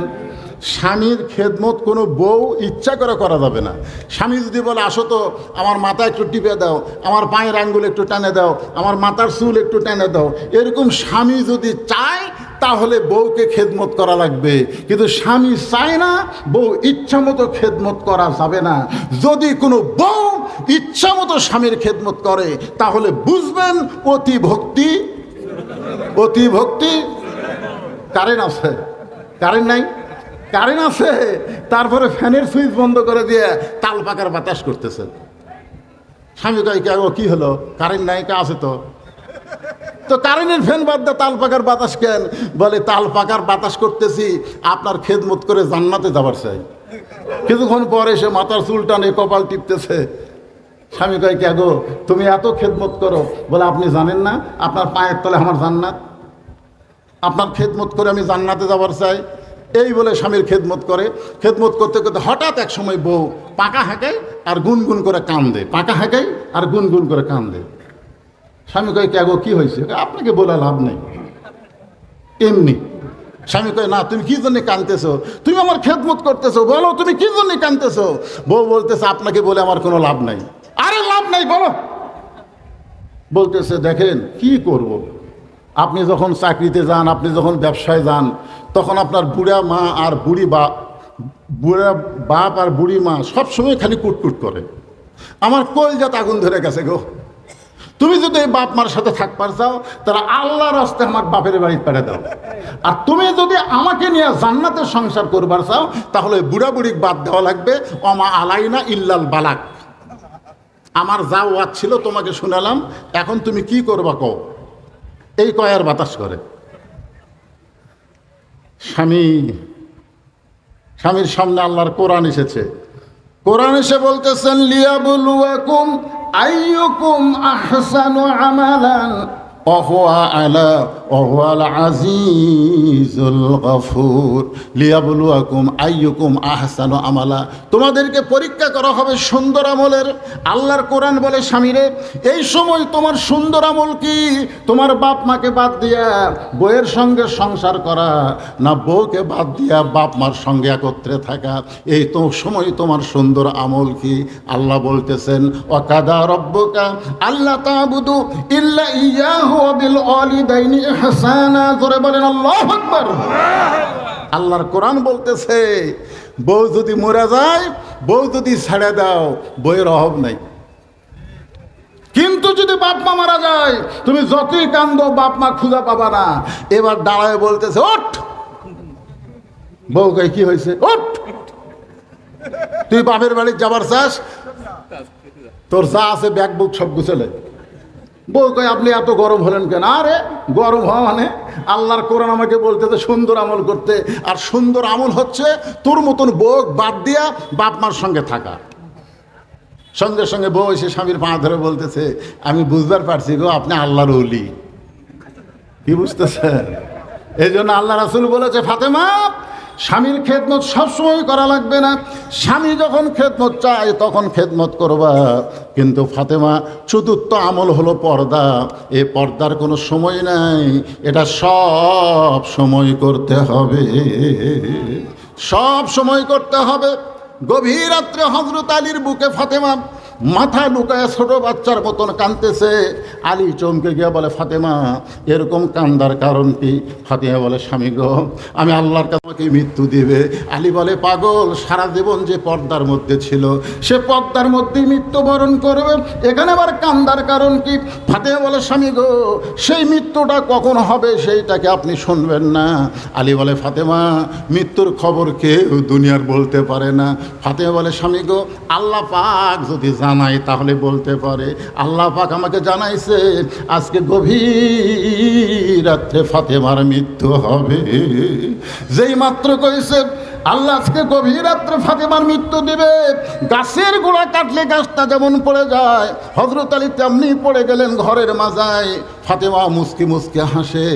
স্বামীর খেদমত কোনো বউ ইচ্ছা করে করা যাবে না। স্বামী যদি বলে আসো তো আমার মাথা একটু টিপে দাও, আমার পায়ের আঙ্গুল একটু টানে দাও, আমার মাথার চুল একটু টানে দাও, এরকম স্বামী যদি চায় তাহলে বউকে খেদমত করা লাগবে। কিন্তু স্বামী চায় না, বউ ইচ্ছা মতো খেদমত করা যাবে না। যদি কোনো বউ ইচ্ছা মতো স্বামীর খেদমত করে তাহলে বুঝবেন অতি ভক্তি। অতি ভক্তি। কারেন্ট আছে? কারেন্ট নাই? কারেন্ট আছে, তারপরে ফ্যানের সুইচ বন্ধ করে দিয়ে তাল পাকার বাতাস করতেছে। স্বামী কয় কি হলো? কারেন্ট নাই? কে আছে তো? তো কারেন্টের ফ্যান বাদ দিয়ে তাল পাকার বাতাস কেন? বলে তাল পাকার বাতাস করতেছি আপনার খেদমত করে জান্নাতে যাবার চাই। কিছুক্ষণ পরে সে মাথার চুল টানে কপাল টিপতেছে। স্বামী কয় কে গো তুমি এত খেদমত করো? বলে আপনি জানেন না আপনার পায়ের তলে আমার জান্নাত, আপনার খেদমত করে আমি জান্নাতে যাবার চাই। এই বলে স্বামীর খেদমত করে। খেদমত করতে করতে হঠাৎ এক সময় বউ পাকা হাঁকায় আর গুনগুন করে কান্দে, পাকা হাঁকায় আর গুনগুন করে কান্দে। স্বামী কয় কে গো কি হয়েছে? আপনাকে বলে লাভ নেই, এমনি। স্বামী কয় না তুমি কি জন্য কাঁদতেছো? তুমি আমার খেদমত করতেছো, বলো তুমি কি জন্য কাঁদতেছো? বউ বলতেছে আপনাকে বলে আমার কোনো লাভ নাই। আরে লাভ নাই বলো। বলতেছে দেখেন কি করব, আপনি যখন চাকরিতে যান, আপনি যখন ব্যবসায় যান, তখন আপনার বুড়া মা আর বুড়া বাপ আর বুড়ি মা সবসময় খালি কুটকুট করে। আমার কলজাত আগুন ধরে গেছে গো। তুমি যদি এই বাপ মার সাথে থাকবার চাও তারা আল্লাহর রাস্তে আমার বাপের বাড়ি পেড়ে দাও। আর তুমি যদি আমাকে নিয়ে জান্নাতের সংসার করবার চাও তাহলে বুড়া বুড়ি বাদ দেওয়া লাগবে। অমা আলাইনা ইল্লাল বালাক। আমার যা ওয়াজ ছিল তোমাকে শুনালাম, এখন তুমি কি করবা কও। এই কয়ার বাতাস করে। স্বামীর সামনে আল্লাহর কোরআন এসেছে। কোরআন এসে বলতেছেন লিয়াবলুয়াকুম আইয়ুকুম আহসানু আমালান ওয়াহুয়াল আজিজুল গফুর। লিয়াবলুয়াকুম আইয়ুকুম আহসানু আমালা, তোমাদেরকে পরীক্ষা করা হবে সুন্দর আমলের। আল্লাহর কোরআন বলে স্বামীরে এই সময় তোমার সুন্দর আমল কি? তোমার বাপ মাকে বাদ দিয়া বউয়ের সঙ্গে সংসার করা, না বউকে বাদ দিয়া বাপ মার সঙ্গে একত্রে থাকা? এই তো সময় তোমার সুন্দর আমল কি? আল্লাহ বলতেছেন ওয়াকাদা রব্বুকা আল্লা তা'বুদু ইল্লা ইয়াহু ওয়া বিল ওয়ালিদাইনি ইহসানা। জোরে বলেন আল্লাহু আকবার। আল্লাহর কোরআন বলতেছে বউ যদি মরে যায়, বউ যদি ছেড়ে দাও, বউয়ের অভাব নাই। কিন্তু যদি বাপ মা মারা যায় তুমি যতই কান্দো বাপ মা খুঁজে পাবা না। এবার দাঁড়ায় বলতেছে ওঠ। বউ কয় কি হয়েছে? ওঠ। তুই বাপের বাড়ি যাবার চাস? তোর যা আছে ব্যাগ বুক সব গুছালে। বউ কয় আপনি এত গরম হলেন কেন? আরে গরম হওয়া মানে আল্লাহর কোরআন আমাকে বলতেছে সুন্দর আমল করতে। আর সুন্দর আমল হচ্ছে তোর মতন বউ বাদ দিয়া বাপ মার সঙ্গে থাকা। সঙ্গে সঙ্গে বউ এসে স্বামীর পা ধরে বলতেছে আমি বুঝবার পারছি গো আপনি আল্লাহর ওলি। কি বুঝতেছেন? এই জন্য আল্লাহ রাসূল বলেছে ফাতেমা স্বামীর খেদমত সবসময় করা লাগবে না। স্বামী যখন খেদমত চায় তখন খেদমত করবা। কিন্তু ফাতেমা চতুর্থ আমল হলো পর্দা। এই পর্দার কোনো সময় নাই, এটা সব সময় করতে হবে, সব সময় করতে হবে। গভীর রাত্রে হযরত আলীর বুকে ফাতেমা মাথা লুকায় ছোট বাচ্চার মতন কাঁদতেছে। আলী চমকে গিয়ে বলে ফাতেমা এরকম কান্দার কারণ কি? ফাতেমা বলে স্বামী গো আমি আল্লাহর কাছে আমাকে মৃত্যু দিবে। আলী বলে পাগল, সারা জীবন যে পর্দার মধ্যে ছিল সে পর্দার মধ্যেই মৃত্যুবরণ করবে, এখানে আবার কান্দার কারণ কি? ফাতেমা বলে স্বামী গো সেই মৃত্যুটা কখন হবে সেইটাকে আপনি শুনবেন না। আলী বলে ফাতেমা মৃত্যুর খবর কেউ দুনিয়ার বলতে পারে না। ফাতেমা বলে স্বামী গো আল্লাহ পাক যদি জানাই তাহলে বলতে পারে। আল্লাহ পাক আমাকে জানাইছে আজকে গভীর রাত্রে ফাতেমার মৃত্যু হবে। যেই মাত্র কইছে আল্লাহ আজকে গভীর রাত্রে ফাতেমার মৃত্যু দিবে, গাছের গোড়া কাটলে গাছটা যেমন পড়ে যায় হযরত আলী তেমনি পড়ে গেলেন ঘরের মাজায়। ফাতেমা মুস্কি মুস্কি হাসে,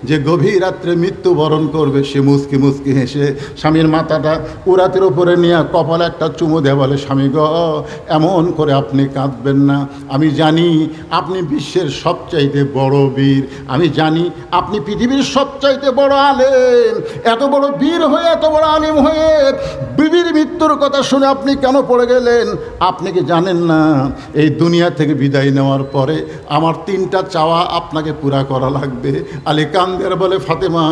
যে গভীর রাত্রে মৃত্যুবরণ করবে সে মুস্কি মুস্কি হেসে স্বামীর মাথাটা উরাতের উপরে নিয়ে কপালে একটা চুমু দেয়, বলে স্বামী গো, এমন করে আপনি কাঁদবেন না। আমি জানি আপনি বিশ্বের সবচাইতে বড় বীর, আমি জানি আপনি পৃথিবীর সবচাইতে বড় আলেম, এত বড় বীর হয়ে এত বড় আলেম হয়ে বিবির মৃত্যুর কথা শুনে আপনি কেন পড়ে গেলেন? আপনি কি জানেন না এই দুনিয়া থেকে বিদায় নেওয়ার পরে আমার 3টা চাওয়া আপনাকে পুরা করা লাগবে? আলী কান্দের বলে, ফাতেমা,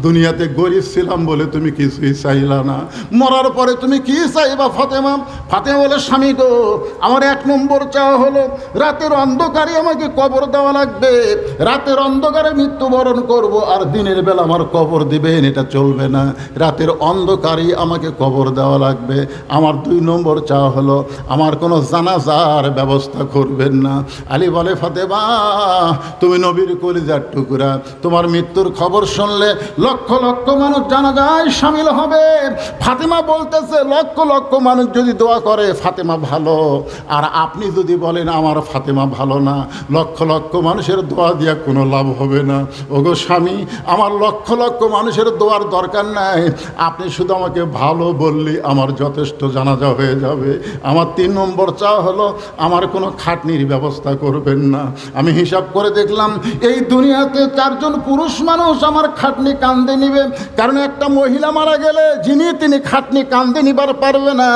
দুনিয়াতে গরিব ছিলাম বলে তুমি কিছুই চাইলা না, মরার পরে তুমি কি চাইবা ফাতেমা? ফাতেমা বলে, স্বামী গো, আমার 1 নম্বর চাওয়া হলো রাতের অন্ধকারে আমাকে কবর দেওয়া লাগবে, রাতের অন্ধকারে মৃত্যুবরণ করব, আর দিনের বেলা আমার কবর দিবেন এটা চলবে না, রাতের অন্ধকারেই আমাকে কবর দেওয়া লাগবে। আমার 2 নম্বর চাওয়া হলো আমার কোনো জানাজার ব্যবস্থা করবেন না। আলী বলে, ফাতেমা, তুমি নবীর কলিজার টুকরা, তোমার মৃত্যুর খবর শুনলে লক্ষ লক্ষ মানুষ জানাজায় শামিল হবে। ফাতেমা বলতেছে, লক্ষ লক্ষ মানুষ যদি দোয়া করে ফাতেমা ভালো, আর আপনি যদি বলেন আমার ফাতেমা ভালো না, লক্ষ লক্ষ মানুষের দোয়া দিয়া কোনো লাভ হবে না। ওগো স্বামী, আমার লক্ষ লক্ষ মানুষের দোয়ার দরকার নাই, আপনি শুধু আমাকে ভালো বললি আমার যথেষ্ট, জানাজা হয়ে যাবে। আমার 3 নম্বর চাওয়া হলো আমার কোনো খাটনির ব্যবস্থা করবেন না। আমি হিসাব করে দেখলাম এই দুনিয়াতে 4 জন পুরুষ মানুষ আমার খাটনি কান্দে নিবে, কারণ একটা মহিলা মারা গেলে তিনি খাটনি কান্দে নিবার পারবে না,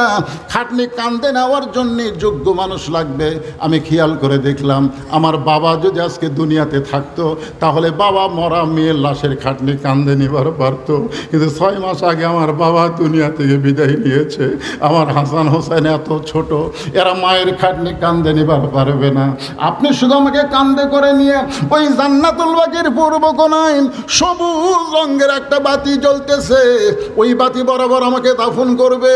খাটনি কান্দে নেওয়ার জন্যে যোগ্য মানুষ লাগবে। আমি খেয়াল করে দেখলাম আমার বাবা যদি আজকে দুনিয়াতে থাকতো তাহলে বাবা মরা মেয়ের লাশের খাটনি কান্দে নিবার পারতো, কিন্তু 6 মাস আগে আমার বাবা দুনিয়া থেকে বিদায় নিয়েছে। আমার হাসান হোসেন এত ছোট, এরা মায়ের খাটনি কান্দে নিবার পারবে না। আপনি শুধু আমাকে কান্দে করে নিয়ে ওই জান্নাতুল বাকির পূর্ব কোণায় সবুজ রঙের একটা বাতি জ্বলতেছে, ওই বাতি বরাবর আমাকে দাফন করবে।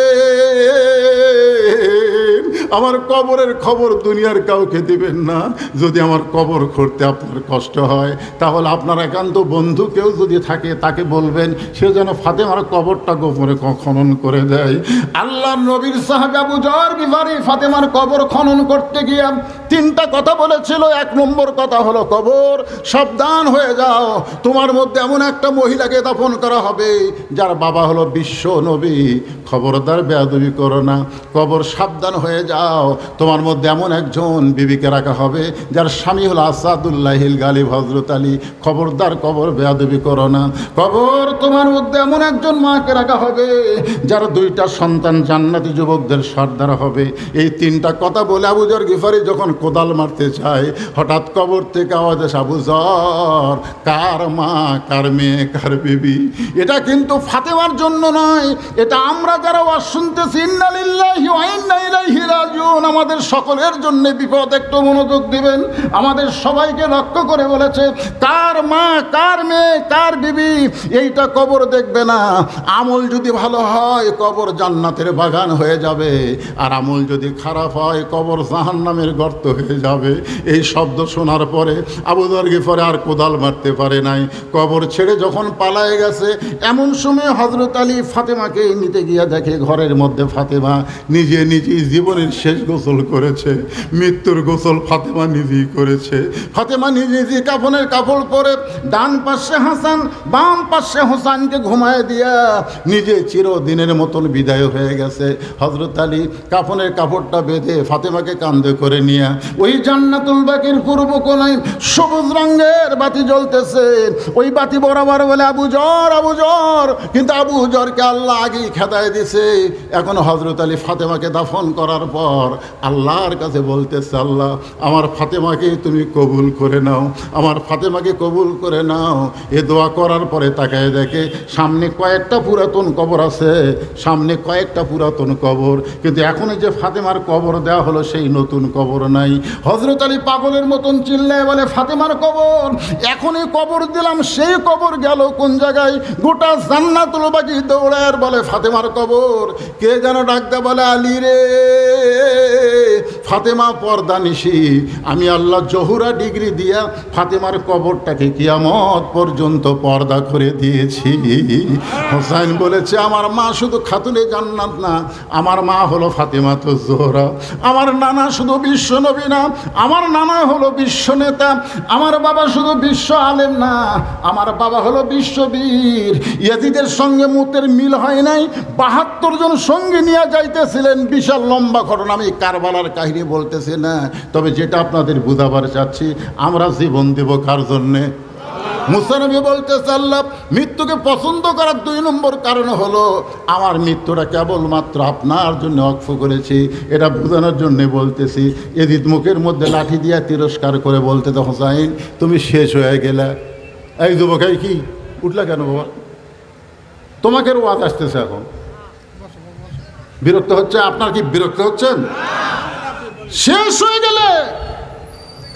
আমার কবরের খবর দুনিয়ার কাউকে দিবেন না। যদি আমার কবর করতে আপনার কষ্ট হয় তাহলে আপনার একান্ত বন্ধু কেউ যদি থাকে তাকে বলবেন সে যেন ফাতেমার কবরটা গোপনে খনন করে দেয়। আল্লাহর নবীর সাহাবী আবু যর গিফারি ফাতেমার কবর খনন করতে গিয়ে 3টা কথা বলেছিল। 1 নম্বর কথা হলো, কবর সাবধান হয়ে যাও, তোমার মধ্যে এমন একটা মহিলাকে দাফন করা হবে যার বাবা হলো বিশ্ব নবী, খবরদার বেয়াদবি করো না, কবর সাবধান হয়ে যাও, তোমার মধ্যে এমন একজন বিবিকে রাখা হবে যার স্বামী হলো আসাদুল্লাহিল গালিব হযরত আলী, খবরদার কবর বেয়াদবি করো না। কবর তোমার মধ্যে এমন একজন মাকে রাখা হবে যার 2টা সন্তান জান্নাতি যুবকদের সর্দার হবে। এই 3টা কথা বলে আবু যর গিফারি যখন কোদাল মারতে চায় হঠাৎ কবর থেকে আওয়াজ আসে, আবু যর, কার মা, কার মেয়ে, কার বিবি? এটা কিন্তু ফাতেমার জন্য নয়, এটা আমরা যারা ওয়াজ শুনতেছি ইন্না লিল্লাহি ওয়া ইন্না ইলাইহি রাজিউন, আমাদের সকলের জন্য বিপদ। একটু মনোযোগ দিবেন, আমাদের সবাইকে লক্ষ্য করে বলেছে কার মা, কার মেয়ে, কার বিবি, এইটা কবর দেখবে না। আমল যদি ভালো হয় কবর জান্নাতের বাগান হয়ে যাবে, আর আমল যদি খারাপ হয় কবর জাহান্নামের গর্ত হয়ে যাবে। এই শব্দ শোনার পরে আবু যর গিফারি আর কোদাল মারতে পারে নাই, কবর ছেড়ে যখন পালায়ে গেছে এমন সময় হযরত আলী ফাতেমাকে নিতে গিয়ে দেখে ঘরের মধ্যে ফাতেমা নিজেই জীবনের শেষ গোসল করেছে, মৃত্যুর গোসল ফাতেমা নিজেই করেছে। ফাতেমা নিজে কাফনের কাপড় পরে ডান পাশে হাসান বাম পাশে হোসেনকে ঘুমায় দিয়া নিজে চিরদিনের মতন বিদায় হয়ে গেছে। হযরত আলী কাফনের কাপড়টা বেঁধে ফাতেমাকে কাঁধে করে নিয়ে ওই জান্নাতুল বাকির পূর্ব কোণায় সবুজ রঙের বাতি জ্বলতেছে, ওই বাতি বরাবর বলে আবু যর, আবু যর, কিন্তু আবু যরকে আল্লাহ আগেই খেদায় দিছে। এখন হযরত আলী ফাতেমাকে দাফন করার পর আল্লাহর কাছে বলতেছে, আল্লাহ আমার ফাতেমাকে তুমি কবুল করে নাও, আমার ফাতেমাকে কবুল করে নাও। এ দোয়া করার পরে তাকায় দেখে সামনে কয়েকটা পুরাতন কবর আছে, সামনে কয়েকটা পুরাতন কবর, কিন্তু এখন যে ফাতেমার কবর দেওয়া হলো সেই নতুন কবর নাই। হযরত আলী পাগলের মতন চিল্লায় বলে, ফাতেমার কবর এখনই কবর দিলাম, সেই কবর গেল কোন জায়গায়? গোটা জান্নাতুল বাকি দৌড়ায় বলে ফাতেমার কবর। কে যেন ডাকতে বলে, আলী রে, ফাতেমা পর্দানিশি, আমি আল্লাহ জহুরা ডিগ্রি দিয়া ফাতেমার কবরটাকে কিয়ামত পর্যন্ত পর্দা করে দিয়েছি। হোসাইন বলেছে, আমার মা শুধু খাতুনে জান্নাত না, আমার মা হলো ফাতেমা তো জোহরা। আমার নানা শুধু বিশ্ব নবী না, আমার নানা হলো বিশ্ব নেতা। আমার বাবা শুধু বিশ্ব আলেম না, আমার বাবা হলো বিশ্ববীর। ইয়াজিদের সঙ্গে মুতের মিল হয় নাই, ৭২ জন সঙ্গে নিয়ে যাইতেছিলেন। বিশাল লম্বা ঘটনা, আমি কারবালার কাহিনী বলতেছি না। তবে যেটা আপনাদের বুঝাবার চাচ্ছি, আমরা জীবন দেব কার জন্যে? মুসা নবী বলতেছে, আল্লাহ মৃত্যুকে পছন্দ করার ২ নম্বর কারণ হলো আমার মৃত্যুটা কেবলমাত্র আপনার জন্য ওয়াকফ করেছি। এটা বোঝানোর জন্যে বলতেছি। এদিত মুখের মধ্যে লাঠি দিয়া তিরস্কার করে বলতেছে, হোসাইন তুমি শেষ হয়ে গেলে। এই যুবক, এই কি উঠলা কেন বাবা? তোমাকে ওয়াজ আসতেছে এখন, বিরক্ত হচ্ছে? আপনার কি বিরক্ত হচ্ছেন? শেষ হয়ে গেলে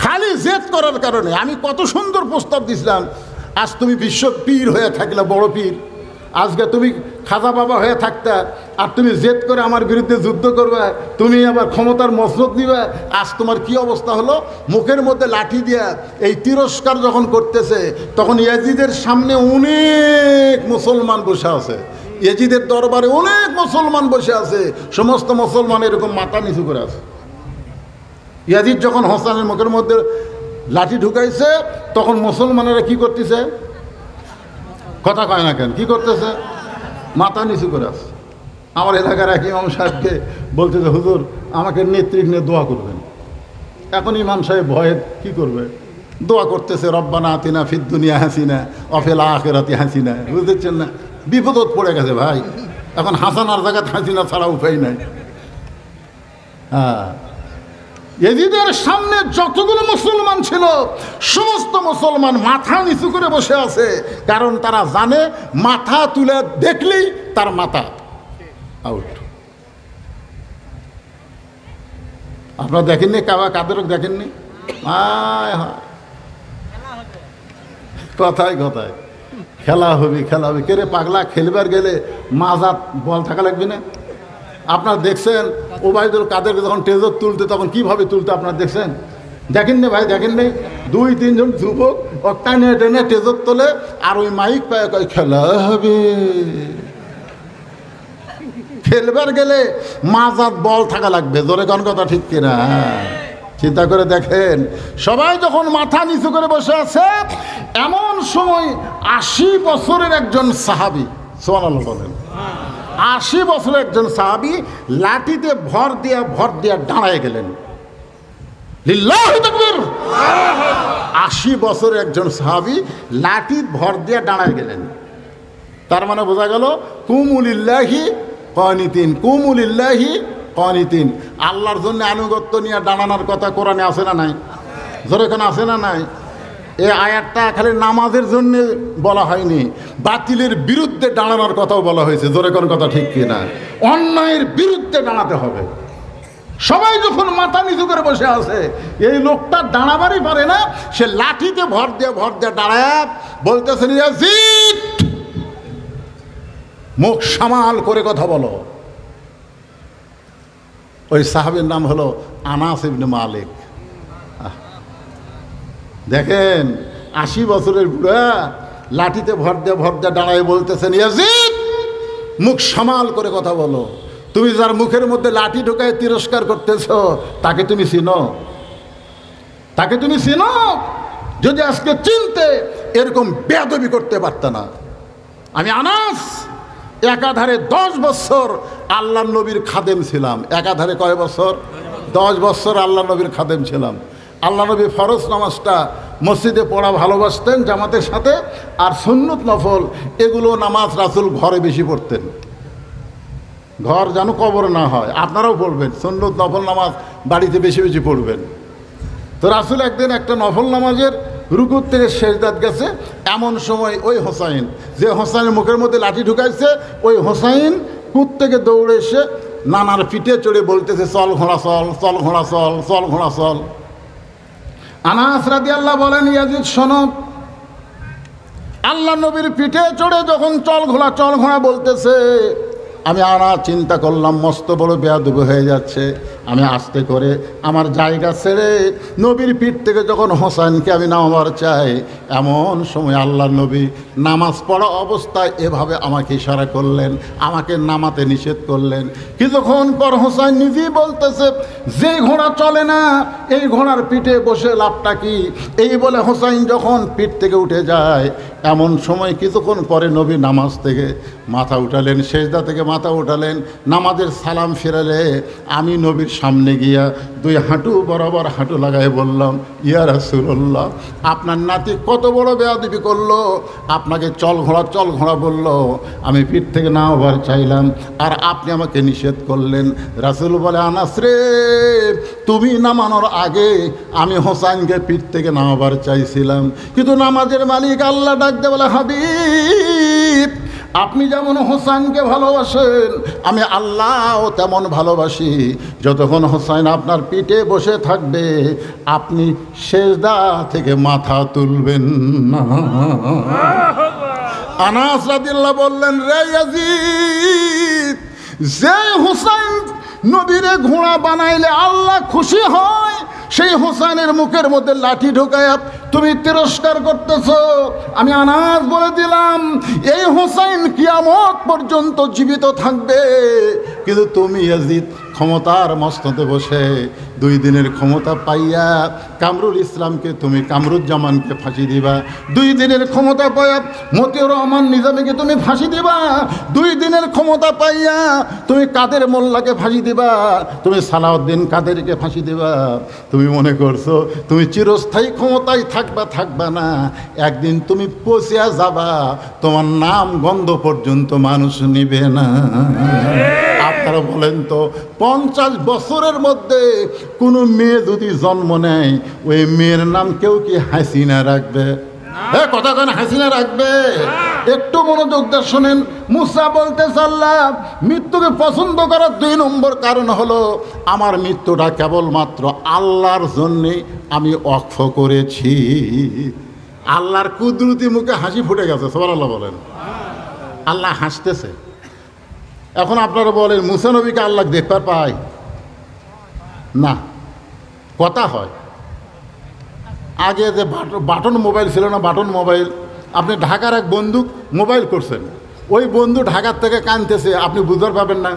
খালি জেদ করার কারণে। আমি কত সুন্দর প্রস্তাব দিছিলাম, আজ তুমি বিশ্ব পীর হয়ে থাকলে, বড় পীর। আজকে তুমি খাজা বাবা হয়ে থাকতে, আর তুমি জেদ করে আমার বিরুদ্ধে যুদ্ধ করবে, তুমি আবার ক্ষমতার মসনদ দিবে। আজ তোমার কি অবস্থা হলো? মুখের মধ্যে লাঠি দিয়া এই তিরস্কার যখন করতেছে, তখন ইয়াজিদের সামনে অনেক মুসলমান বসে আছে। ইয়াজিদের দরবারে অনেক মুসলমান বসে আছে। সমস্ত মুসলমান এরকম মাথা নিচু করে আছে। ইয়াজিদ যখন হোসেনের মুখের মধ্যে লাঠি ঢুকাইছে, তখন মুসলমানেরা কি করতেছে? কথা কয় না কেন? কি করতেছে? মাথা নিচু করে আছে। আমার এলাকার এক ইমাম সাহেবকে বলতেছে, হুজুর আমাকে নেতৃত্ব নিয়ে দোয়া করবেন। এখন ইমাম সাহেব ভয়ে কি করবে? দোয়া করতেছে, রব্বানা আতিনা ফিদ দুনিয়া হাসিনা ওয়া ফিল আখিরাতি হাসিনা। বুঝতেছেন না? বিপদত পড়ে গেছে ভাই। এখন হাসানার জায়গায় হাসিনা ছাড়া উপায় নাই। হ্যাঁ, ইয়াজিদের সামনে যতগুলো মুসলমান ছিল, সমস্ত মুসলমান মাথা নিচু করে বসে আছে। কারণ তারা জানে মাথা তুলে দেখলেই তার মাথা আউট। আপনারা দেখেননি? কাদের দেখেননি? কথায় কথায় খেলা হবে, খেলা হবে। কে রে পাগলা, খেলবার গেলে মাজাত বল থাকা লাগবে না? আপনারা দেখছেন ওবায়দুল কাদেরকে যখন টেজর তুলতে, তখন কিভাবে তুলতে আপনারা দেখছেন? দেখেননি ভাই? দেখেননি? ২-৩ জন যুবক টানে টেনে টেজর তোলে, আর ওই মাইক পায় কয় খেলা হবে। খেলবার গেলে মাজাত বল থাকা লাগবে। জোরে কোন কথা ঠিক কিনা? চিন্তা করে দেখেন, সবাই যখন মাথা নিচু করে বসে আছে, এমন সময় ৮০ বছরের একজন সাহাবী, সুবহানাল্লাহ বলেন, ৮০ বছরের একজন সাহাবী লাঠিতে ভর দিয়া দাঁড়ায় গেলেন। লিল্লাহু তাকবীর। ৮০ বছরের একজন সাহাবী লাঠি ভর দিয়ে দাঁড়ায় গেলেন। তার মানে বোঝা গেল কুমুলিল্লাহি কানিতিন, কুমুলিল্লাহি কানিতিন। আল্লাহর জন্য আনুগত্য নিয়ে দাঁড়ানোর কথা কোরআনে আছে না নাই? জোরে কোন আছে না নাই? এই আয়াতটা খালি নামাজের জন্য বলা হয়নি, বাতিলের বিরুদ্ধে দাঁড়ানোর কথাও বলা হয়েছে। জোরে কোন কথা ঠিক কিনা? অন্যায়ের বিরুদ্ধে দাঁড়াতে হবে। সবাই যখন মাথা নিচু করে বসে আছে, এই লোকটা দাঁড়াবারই পারে না, সে লাঠিতে ভর দিয়ে দাঁড়ায় বলতেছেন, ইয়াজিদ মুখ সামাল করে কথা বলো। ওই সাহাবীর নাম হলো আনাস ইবনে মালিক। দেখেন ৮০ বছরের বুড়া লাঠিতে ভর দিয়ে দাঁড়ায় বলতেছেন, ইয়াজিদ মুখ সামাল করে কথা বলো। তুমি যার মুখের মধ্যে লাঠি ঢোকায় তিরস্কার করতেছ, তাকে তুমি চিনো? তাকে তুমি চিনো? যদি আজকে চিনতে, এরকম বেয়াদবি করতে পারত না। আমি আনাস একাধারে ১০ বছর আল্লাহ নবীর খাদেম ছিলাম। একাধারে কয় বছর? ১০ বছর আল্লাহ নবীর খাদেম ছিলাম। আল্লাহ নবী ফরজ নামাজটা মসজিদে পড়া ভালোবাসতেন জামাতের সাথে, আর সুন্নত নফল এগুলো নামাজ রাসূল ঘরে বেশি পড়তেন। ঘর যেন কবর না হয়, আপনারাও পড়বেন সুন্নত নফল নামাজ, বাড়িতে বেশি বেশি পড়বেন। তো রাসূল একদিন একটা নফল নামাজের রুকুর থেকে সেজদাত গেছে। এমন সময় ওই হোসাইন, যে হোসাইনের মুখের মধ্যে লাঠি ঢুকাইছে, ওই হোসাইন কুত থেকে দৌড়ে এসে নানার পিঠে চড়ে বলতেছে, চল ঘোড়া চল, চল ঘোড়া চল, চল ঘোড়া চল। আনাস রাদিয়াল্লাহু বলেন, ইয়াজিদ শোনো, আল্লাহ নবীর পিঠে চড়ে যখন চল ঘোড়া বলতেছে, আমি চিন্তা করলাম মস্ত বড় বেয়াদবি হয়ে যাচ্ছে। আমি আস্তে করে আমার জায়গা ছেড়ে নবীর পিঠ থেকে যখন হোসেনকে আমি নামাবার চাই, এমন সময় আল্লাহর নবী নামাজ পড়া অবস্থায় এভাবে আমাকে ইশারা করলেন, আমাকে নামাতে নিষেধ করলেন। কিছুক্ষণ পর হোসেন নিজেই বলতেছে, যে ঘোড়া চলে না এই ঘোড়ার পিঠে বসে লাভটা কি? এই বলে হোসেন যখন পিঠ থেকে উঠে যায়, এমন সময় কিছুক্ষণ পরে নবী নামাজ থেকে মাথা উঠালেন, সেজদা থেকে মাথা উঠালেন, নামাজের সালাম ফেরালে আমি নবীর সামনে গিয়া দুই হাঁটু বরাবর হাঁটু লাগাই বললাম, ইয়া রাসূলুল্লাহ, আপনার নাতি কত বড় বেয়াদবি করলো, আপনাকে চল ঘোড়া বলল, আমি পিঠ থেকে নামাবার চাইলাম আর আপনি আমাকে নিষেধ করলেন। রাসূল বলে, আনাস রে, তুমি নামানোর আগে আমি হোসেনকে পিঠ থেকে নামাবার চাইছিলাম, কিন্তু নামাজের মালিক আল্লাহ ডাকতে বলে, হাবিব, আপনি যেমন হোসেনকে ভালোবাসেন আমি আল্লাহও তেমন ভালোবাসি। যতক্ষণ হোসেন আপনার পিঠে বসে থাকবে আপনি সেজদা থেকে মাথা তুলবেন না। আনাস রাদিয়াল্লাহু বললেন, রে ইয়াজিদ, যে হোসেন নবীরে ঘোড়া বানাইলে আল্লাহ খুশি হয়, সেই হোসেনের মুখের মধ্যে লাঠি ঢোকায় তুমি তিরস্কার করতেছ। আমি আনাস বলে দিলাম, এই হোসেন কিয়ামত পর্যন্ত জীবিত থাকবে, কিন্তু তুমি ইয়াজিদ ক্ষমতার মস্ততে বসে 2 দিনের ক্ষমতা পাইয়া কামরুল ইসলামকে তুমি কামরুজ্জামানকে ফাঁসি দিবা, 2 দিনের ক্ষমতা পাইয়া মতিউর রহমান নিজামীকে তুমি ফাঁসি দিবা, 2 দিনের ক্ষমতা পাইয়া তুমি কাদের মোল্লাকে ফাঁসি দিবা, তুমি সালাউদ্দিন কাদেরকে ফাঁসি দিবা। তুমি মনে করছো তুমি চিরস্থায়ী ক্ষমতায় থাকবা না, একদিন তুমি পচিয়া যাবা, তোমার নাম গন্ধ পর্যন্ত মানুষ নিবে না। আপনারা বলেন তো, 50 বছরের মধ্যে কোনো মেয়ে যদি জন্ম নেয়, ওই মেয়ের নাম কেউ কি হাসিনা রাখবে? কথা কেন হাসিনা রাখবে? একটু মনোযোগ দিয়ে শোনেন। মুসা বলতে আল্লাহ মৃত্যুকে পছন্দ করার 2 নম্বর কারণ হলো, আমার মৃত্যুটা কেবলমাত্র আল্লাহর জন্যে আমি ওয়াকফ করেছি। আল্লাহর কুদরতি মুখে হাসি ফুটে গেছে, সুবহানাল্লাহ বলেন। আল্লাহ হাসতেছে। এখন আপনারা বলেন, মুসা নবীকে আল্লাহ দেখতে পায় না? কথা হয়। আগে যে বাটন মোবাইল ছিল না, বাটন মোবাইল, আপনি ঢাকার এক বন্ধু মোবাইল করছেন, ওই বন্ধু ঢাকার থেকে কাঁদতেছে, আপনি বুঝতে পাবেন না।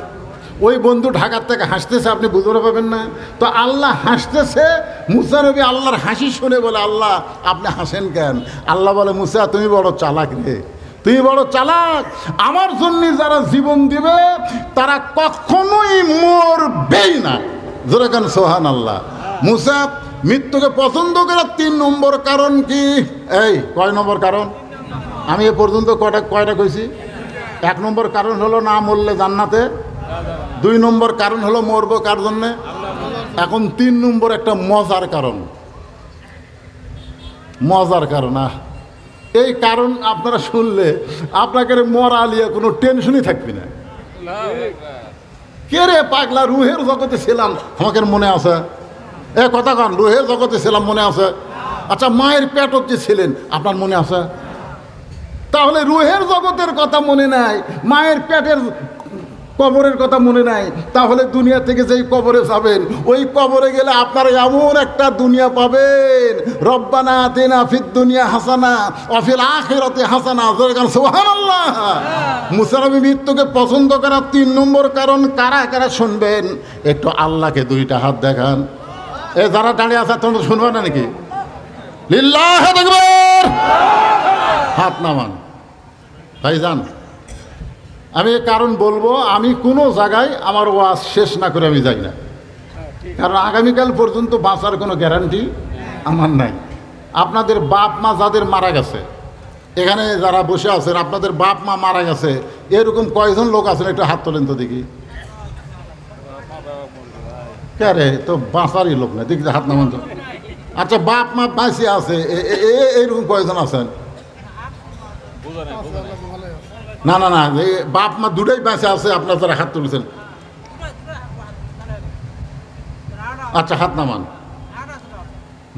ওই বন্ধু ঢাকার থেকে হাসতেছে, আপনি বুঝতে পাবেন না। তো আল্লাহ হাসতেছে, মুসা নবী আল্লাহর হাসি শুনে বলে, আল্লাহ আপনি হাসেন কেন? আল্লাহ বলে, মুসা তুমি বড় চালাক রে, তুমি বড় চালাক। আমার জন্য যারা জীবন দিবে তারা কখনোই মরবেই না। জোরে কেন সুবহানাল্লাহ। মুসা মৃত্যুকে পছন্দ করার 3 নম্বর কারণ কি? এই কয় নম্বর কারণ? আমি এ পর্যন্ত কয়টা কইছি? 1 নম্বর কারণ হলো না মরলে জান্নাতে, 2 নম্বর কারণ হলো মরবো কার জন্যে, এখন 3 নম্বর একটা মজার কারণ। এই কারণ আপনারা শুনলে আপনাকে মরা লিয়ে কোনো টেনশনই থাকবে না। কে রে পাগলা, রুহের জগতে ছিলাম, আমাকে মনে আছে? কথা কন, রুহের জগতে ছিলাম, মনে আছে? আচ্ছা, মায়ের পেটত যে ছিলেন আপনার মনে আছে? তাহলে রুহের জগতের কথা মনে নাই, মায়ের পেটের কবরের কথা মনে নাই, তাহলে দুনিয়া থেকে যেই কবরে যাবেন, ওই কবরে গেলে আপনারা এমন একটা দুনিয়া পাবেন, রব্বানা আতিনা ফিদ দুনিয়া হাসানা ওয়া ফিল আখিরাতি হাসানা। সুবহানাল্লাহ। মুসা নবী মৃত্যুকে পছন্দ করার 3 নম্বর কারণ কারা কারা শুনবেন? একটু আল্লাহকে 2টা হাত দেখান। যারা দাঁড়িয়ে আছে তোমরা শুনবে না নাকি? লিল্লাহি আকবার, হাত নামান। ভাইজান, আমি কারণ বলবো, আমি কোনো জায়গায় আমার ওয়াজ শেষ না করে আমি যাই না, কারণ আগামীকাল পর্যন্ত বাঁচার কোনো গ্যারান্টি আমার নাই। আপনাদের বাপ মা যাদের মারা গেছে, এখানে যারা বসে আছেন, আপনাদের বাপ মা মারা গেছে, এরকম কয়জন লোক আছেন? একটু হাত তোলেন তো দেখি। কে রে? তো বাঁচারই লোক না, দেখি হাত নামান তো। আচ্ছা, বাপ মা বাঁচে আছে, এইরকম কয়জন আছেন? না, বাপ মা দুটাই বেঁচে আছে, আপনার যারা হাত তুলেছেন। আচ্ছা, হাত নামান।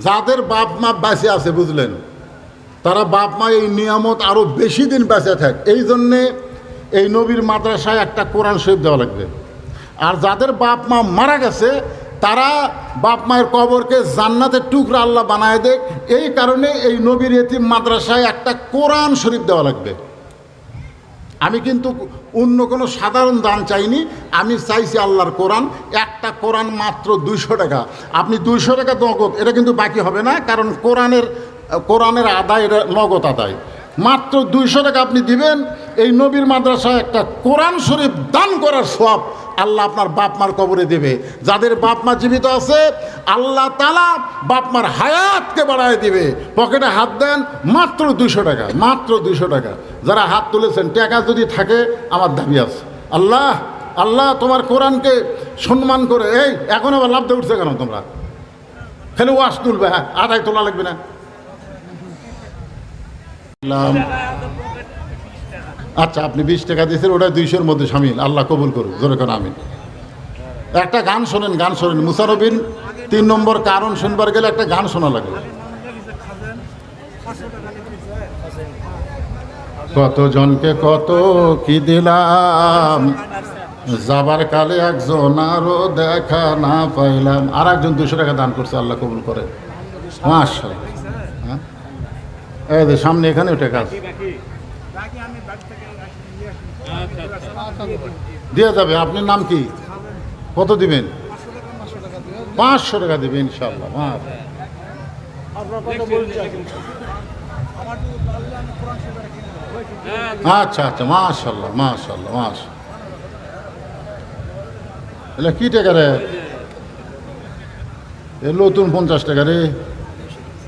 যাদের বাপ মা বেঁচে আছে, বুঝলেন, তারা বাপ মা এই নিয়ামত আরো বেশি দিন বেঁচে থাক। এই জন্যে এই নবীর মাদ্রাসায় একটা কোরআন শরীফ দেওয়া লাগবে। আর যাদের বাপ মা মারা গেছে তারা বাপ মায়ের কবরকে জান্নাতের টুকরা আল্লাহ বানায় দেয়, এই কারণে এই নবীর এতিম মাদ্রাসায় একটা কোরআন শরীফ দেওয়া লাগবে। আমি কিন্তু অন্য কোনো সাধারণ দান চাইনি, আমি চাইছি আল্লাহর কোরআন। একটা কোরআন মাত্র 200 টাকা। আপনি 200 টাকা নগদ, এটা কিন্তু বাকি হবে না, কারণ কোরআনের আদায়, এটা নগদ আদায়। মাত্র 200 টাকা আপনি দিবেন, এই নবীর মাদ্রাসায় একটা কোরআন শরীফ দান করার সওয়াব আল্লাহ আপনার বাপ মার কবরে দেবে। যাদের বাপ মা জীবিত আছে আল্লাহ তাআলা বাপ মার হায়াতকে বাড়ায় দিবে। পকেটে হাত দেন, মাত্র 200 টাকা, মাত্র 200 টাকা। যারা হাত তুলেছেন, টাকা যদি থাকে আমার দাবি আছে। আল্লাহ আল্লাহ তোমার কোরআনকে সম্মান করে। এই এখন আবার লাভ দিয়ে উঠছে কেন তোমরা? খালি ওয়াজ তুলবে, হ্যাঁ আদায় তোলা লাগবে না। আচ্ছা, আপনি 20 টাকা দিয়েছেন, ওটা 200-র মধ্যে সামিল। আল্লাহ কবুল করুক, জোরে করে আমিন। একটা গান শোনেন, গান শোনেন। মুসানবিন 3 নম্বর কারণ শুনবার গেলে একটা গান শোনা লাগে। কত জনকে কত কি দিলাম, যাবার কালে একজন আরো দেখা না পাইলাম। আর একজন 200 টাকা দান করছে, আল্লাহ কবুল করে। মাশাআল্লাহ। হ্যাঁ, এই যে সামনে এখানেও টাকা আছে, দিয়ে যাবে। আপনার নাম কি? কত দিবেন? 500 টাকা দিবেন ইনশাআল্লাহ। আচ্ছা আচ্ছা, মাশাআল্লাহ মাশাআল্লাহ মাশাআল্লাহ। এটা কি টাকা রে? এ নতুন 50 টাকা রে,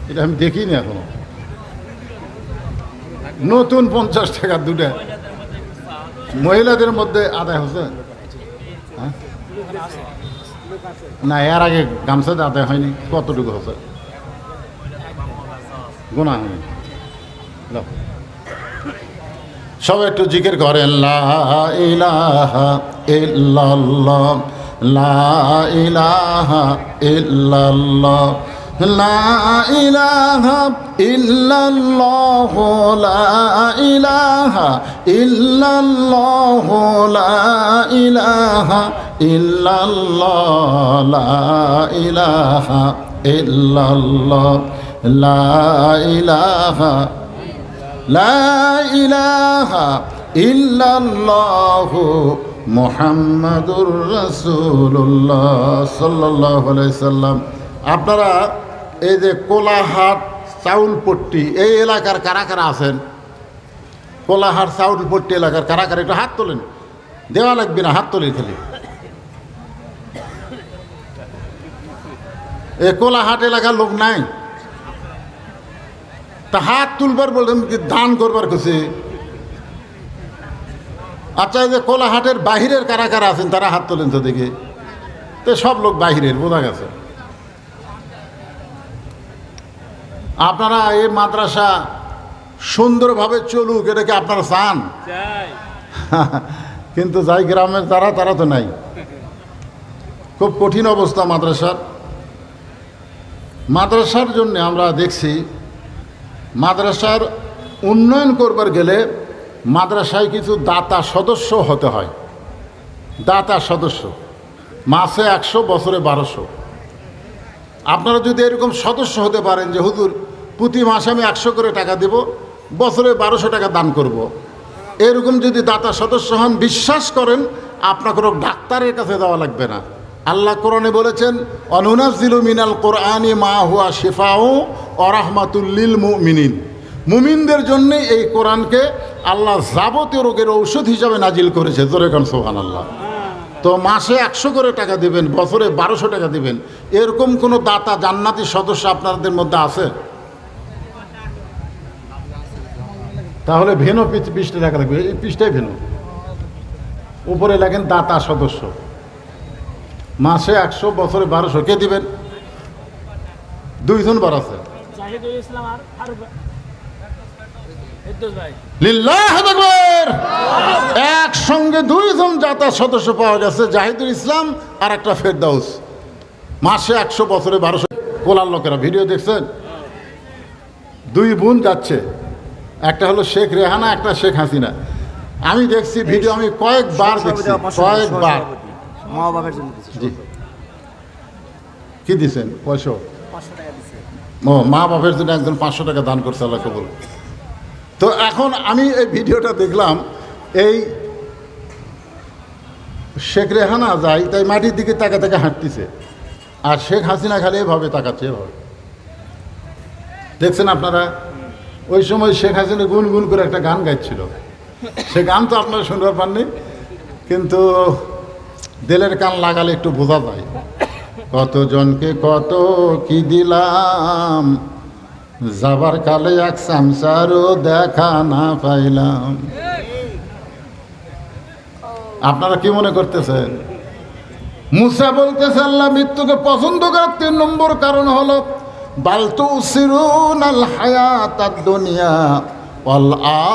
এটা আমি দেখিনি এখনো। নতুন 50 টাকা দুটা মহিলাদের মধ্যে আদায় হচ্ছে। হ্যাঁ না, এর আগে গামছাতে আদায় হয়নি। কতটুকু হচ্ছে গোনা হয়নি। সবাই একটু জিকির করেন, লা ইলাহা ইল্লাল্লাহ, লা ইলাহা ইল্লাল্লাহ, লা ইলাহা ইল্লাল্লাহ, লা ইলাহা ইল্লাল্লাহ, লা ইলাহা ইল্লাল্লাহ, লা ইলাহা ইল্লাল্লাহ, লা ইলাহা, লা ইলাহা ইল্লাল্লাহ মুহাম্মাদুর রাসূলুল্লাহ সাল্লাল্লাহু আলাইহি সাল্লাম। আপনারা এই যে কোলাহাট চাউলপট্টি এই এলাকার কারা কারা আছেন? কোলাহাট চাউলপট্টি এলাকার কারা কারা একটু হাত তোলেন। দেওয়া লাগবে না, হাত তোলে খালি। এই কোলাহাট এলাকার লোক নাই? তা হাত তুলবার বললেন কি দান করবার খুশি? আচ্ছা, এই যে কোলাহাটের বাহিরের কারা কারা আছেন তারা হাত তোলেন তো দেখি। তো সব লোক বাহিরের, বোঝা গেছে। আপনারা এই মাদ্রাসা সুন্দরভাবে চলুক, এটা কি আপনারা চান? কিন্তু যাই গ্রামের তারা তো নাই। খুব কঠিন অবস্থা মাদ্রাসার জন্য আমরা দেখছি মাদ্রাসার উন্নয়ন করবার গেলে মাদ্রাসায় কিছু দাতা সদস্য হতে হয়। দাতা সদস্য মাসে 100, বছরে 1200। আপনারা যদি এরকম সদস্য হতে পারেন যে হুজুর প্রতি মাসে আমি 100 করে টাকা দেব, বছরে 1200 টাকা দান করব, এরকম যদি দাতা সদস্য হন, বিশ্বাস করেন আপনার কোনো ডাক্তারের কাছে যাওয়া লাগবে না। আল্লাহ কোরআনে বলেছেন, অনুনাজ্জিলু মিনাল কোরআনি মা হুয়া শিফাউ ওয়া রাহমাতুল লিল মুমিনিন। মুমিনদের জন্য এই কোরআনকে আল্লাহ যাবতীয় রোগের ঔষধ হিসাবে নাজিল করেছে। জোরে কান সুবহানাল্লাহ। তো মাসে 100 করে টাকা দিবেন, বছরে 1200 টাকা দিবেন, এরকম কোনো দাতা জান্নাতি সদস্য আপনাদের মধ্যে আছে? তাহলে ভেনো 20 টাকা লাগবে। এই 20টাই ভেনো, উপরে লাগেন দাতা সদস্য। মাসে 100, বছরে 1200। কে দিবেন? 2 জন বার আছে। লিল্লাহু আকবার। একসঙ্গে 2 জন দাতা সদস্য পাওয়া গেছে, জাহিদুল ইসলাম আর একটা ফেরদাউস। মাসে 100, বছরে 1200। কোলার লোকেরা ভিডিও দেখছেন? 2 বোন যাচ্ছে, একটা হলো শেখ রেহানা, একটা শেখ হাসিনা। আমি দেখছি ভিডিও, আমি কয়েকবার দেখছি, কয়েকবার। মা বাবার জন্য জি, কি দিছেন পয়সা? ও, মা বাবার জন্য একজন 500 টাকা দান করছে, আল্লাহ কবুল। তো এখন আমি এই ভিডিওটা দেখলাম, এই শেখ রেহানা যায় তাই মাটির দিকে তাকা তাকা হাঁটতেছে, আর শেখ হাসিনা খালি এভাবে তাকাচ্ছে, এভাবে। দেখছেন আপনারা? ওই সময় শেখ হাসিনা গুনগুন করে একটা গান গাইছিল, সে গান তো আপনারা শুনবার পাননি, কিন্তু দিলের কান লাগালে একটু বোঝা যায়। কতজনকে কত কি দিলাম, যাবার কালে এক সামসারও দেখা না পাইলাম। আপনারা কি মনে করতেছেন? মুসা বলতেছে আল্লাহ মৃত্যুকে পছন্দ করার 3 নম্বর কারণ হলো বালতু সিরুনাল হায়াতাদ দুনিয়া ওয়াল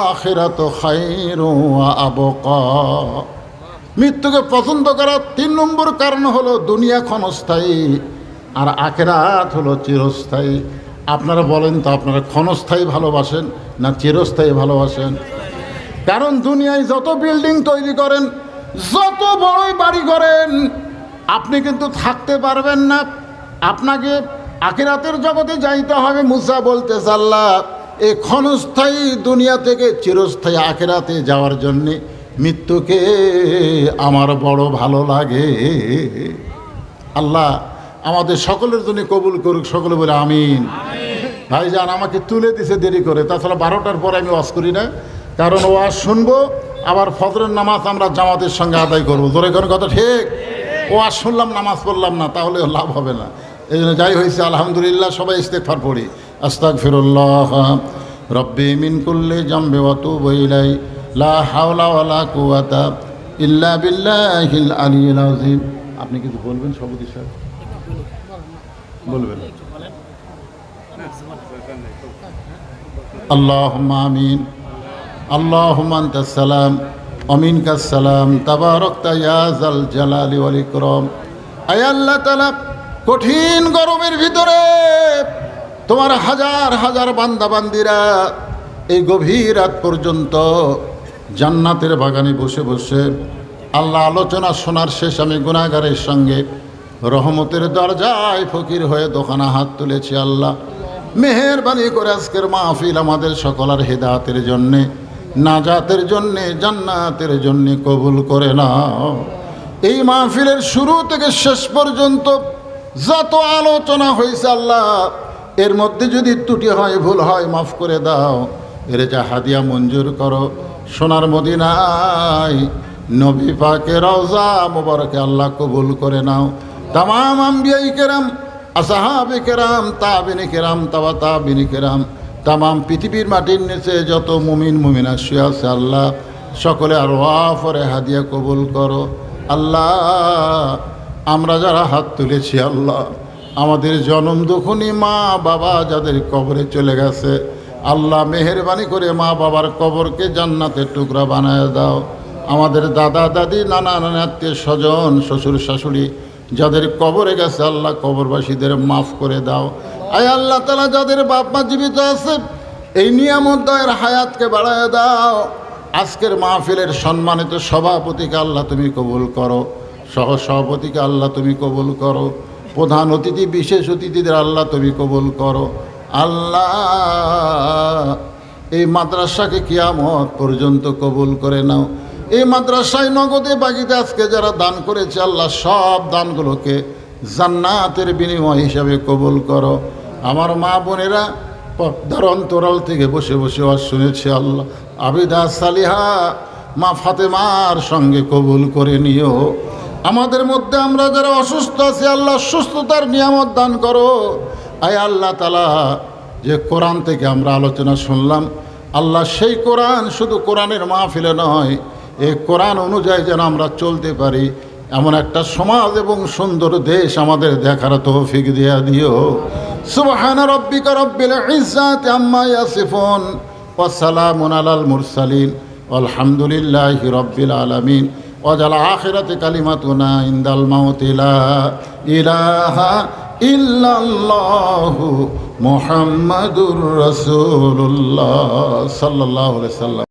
আখিরাতু খায়রু ওয়া আবকা। মৃত্যুকে পছন্দ করার 3 নম্বর কারণ হলো দুনিয়া ক্ষণস্থায়ী আর আখিরাত হলো চিরস্থায়ী। আপনারা বলেন তো, আপনারা ক্ষণস্থায়ী ভালোবাসেন না চিরস্থায়ী ভালোবাসেন? কারণ দুনিয়ায় যত বিল্ডিং তৈরি করেন, যত বড়ই বাড়ি করেন, আপনি কিন্তু থাকতে পারবেন না, আপনাকে আখিরাতের জগতে যাইতে হবে। মুসা বলতেছে আল্লাহ এই ক্ষণস্থায়ী দুনিয়া থেকে চিরস্থায়ী আখিরাতে যাওয়ার জন্যে মৃত্যুকে আমার বড় ভালো লাগে। আল্লাহ আমাদের সকলের জন্য কবুল করুক, সকলে বলে আমিন। ভাইজান আমাকে তুলে দিছে দেরি করে, তাছাড়া 12টার পরে আমি ওয়াজ করি না, কারণ ওয়াজ শুনবো, আবার ফজরের নামাজ আমরা জামাতের সঙ্গে আদায় করবো। জোরে কোনো কথা ঠিক? ওয়াজ শুনলাম, নামাজ পড়লাম না, তাহলে লাভ হবে না। এই জন্য যাই হয়েছে আলহামদুলিল্লাহ, সবাই ইস্তেগফার পড়ি। আস্তাগফিরুল্লাহ রব্বি মিন কুল্লি জামবি ওয়া তুবু ইলাইহি লা হাওলা ওয়ালা কুওয়াতা ইল্লা বিল্লাহিল আলিয়্যিল আযীম। আপনি কিছু বলবেন সভাপতি সাহেব? বলবেন? আল্লাহুম্মা আমিন। আল্লাহুম্মা আনতাস সালাম ওয়া মিনকাস সালাম তাবারাকতা ইয়া যাল জালালি ওয়াল ইকরাম। আয় আল্লাহ তাআলা, কঠিন গরমের ভিতরে তোমার হাজার হাজার বান্দা বান্দিরা এই গভীর রাত পর্যন্ত জান্নাতের বাগানে বসে বসে আল্লাহ আলোচনা শোনার শেষ আমি গুনাহগারের সঙ্গে রহমতের দরজায় ফকির হয়ে দোকানা হাত তুলেছি। আল্লাহ মেহেরবানি করে আজকের মাহফিল আমাদের সকলের হেদায়েতের জন্যে, নাজাতের জন্যে, জান্নাতের জন্যে কবুল করে নাও। এই মাহফিলের শুরু থেকে শেষ পর্যন্ত যত আলোচনা হয়েছে আল্লাহ, এর মধ্যে যদি ত্রুটি হয়, ভুল হয়, মাফ করে দাও। এর যা হাদিয়া মঞ্জুর করো সোনার মদিনায় নবী পাকের রওজা মুবারকে আল্লাহ কবুল করে নাও। তামাম আম্বিয়ায়ে কেরাম, আসহাবে কেরাম, তাবিনে কেরাম, তাবা তাবিনে কেরাম, তামাম পৃথিবীর মাটির নিচে যত মুমিন মুমিনা শুয়ে আছে আল্লাহ, সকলে আর ওয়াফরে হাদিয়া কবুল করো। আল্লাহ আমরা যারা হাত তুলেছি আল্লাহ, আমাদের জনম দুঃখনী মা বাবা যাদের কবরে চলে গেছে আল্লাহ মেহেরবানি করে মা বাবার কবরকে জান্নাতের টুকরা বানায় দাও। আমাদের দাদা দাদি, নানা নানা, আত্মীয় স্বজন, শ্বশুর শাশুড়ি যাদের কবরে গেছে আল্লাহ কবরবাসীদের মাফ করে দাও। আয় আল্লাহ তাআলা যাদের বাপ মা জীবিত আছে এই নিয়ামত দয়ের হায়াতকে বাড়ায় দাও। আজকের মাহফিলের সম্মানিত সভাপতিকে আল্লাহ তুমি কবুল করো, সহ সভাপতিকে আল্লাহ তুমি কবুল করো, প্রধান অতিথি বিশেষ অতিথিদের আল্লাহ তুমি কবুল করো। আল্লাহ এই মাদ্রাসাকে কিয়ামত পর্যন্ত কবুল করে নাও। এই মাদ্রাসায় নগদে বাকিতে আজকে যারা দান করেছে আল্লাহ সব দানগুলোকে জান্নাতের বিনিময় হিসাবে কবুল করো। আমার মা বোনেরা পর্দার অন্তরাল থেকে বসে বসে ওয়াজ শুনেছে আল্লাহ, আবিদা সালিহা মা ফাতেমার সঙ্গে কবুল করে নিও। আমাদের মধ্যে আমরা যারা অসুস্থ আছি আল্লাহ সুস্থতার নিয়ামত দান করো। আয় আল্লাহ তাআলা যে কোরআন থেকে আমরা আলোচনা শুনলাম আল্লাহ, সেই কোরআন শুধু কোরআনের মাহফিলে নয়, এই কোরআন অনুযায়ী যেন আমরা চলতে পারি এমন একটা সমাজ এবং সুন্দর দেশ আমাদের দেখার তৌফিক দিয়া দিও। সুবহান রাব্বিকা রাব্বিল ইজ্জাতি আম্মা ইয়াসিফুন ওয়া সালামুন আলাল মুরসালিন আলহামদুলিল্লাহি রাব্বিল আলামিন। ওয়াজাল আখিরাতি কালিমাতুনা ইনদাল মাউতি লা ইলাহা ইল্লাল্লাহু মুহাম্মাদুর রাসূলুল্লাহ সাল্লাল্লাহু আলাইহি ওয়াসাল্লাম।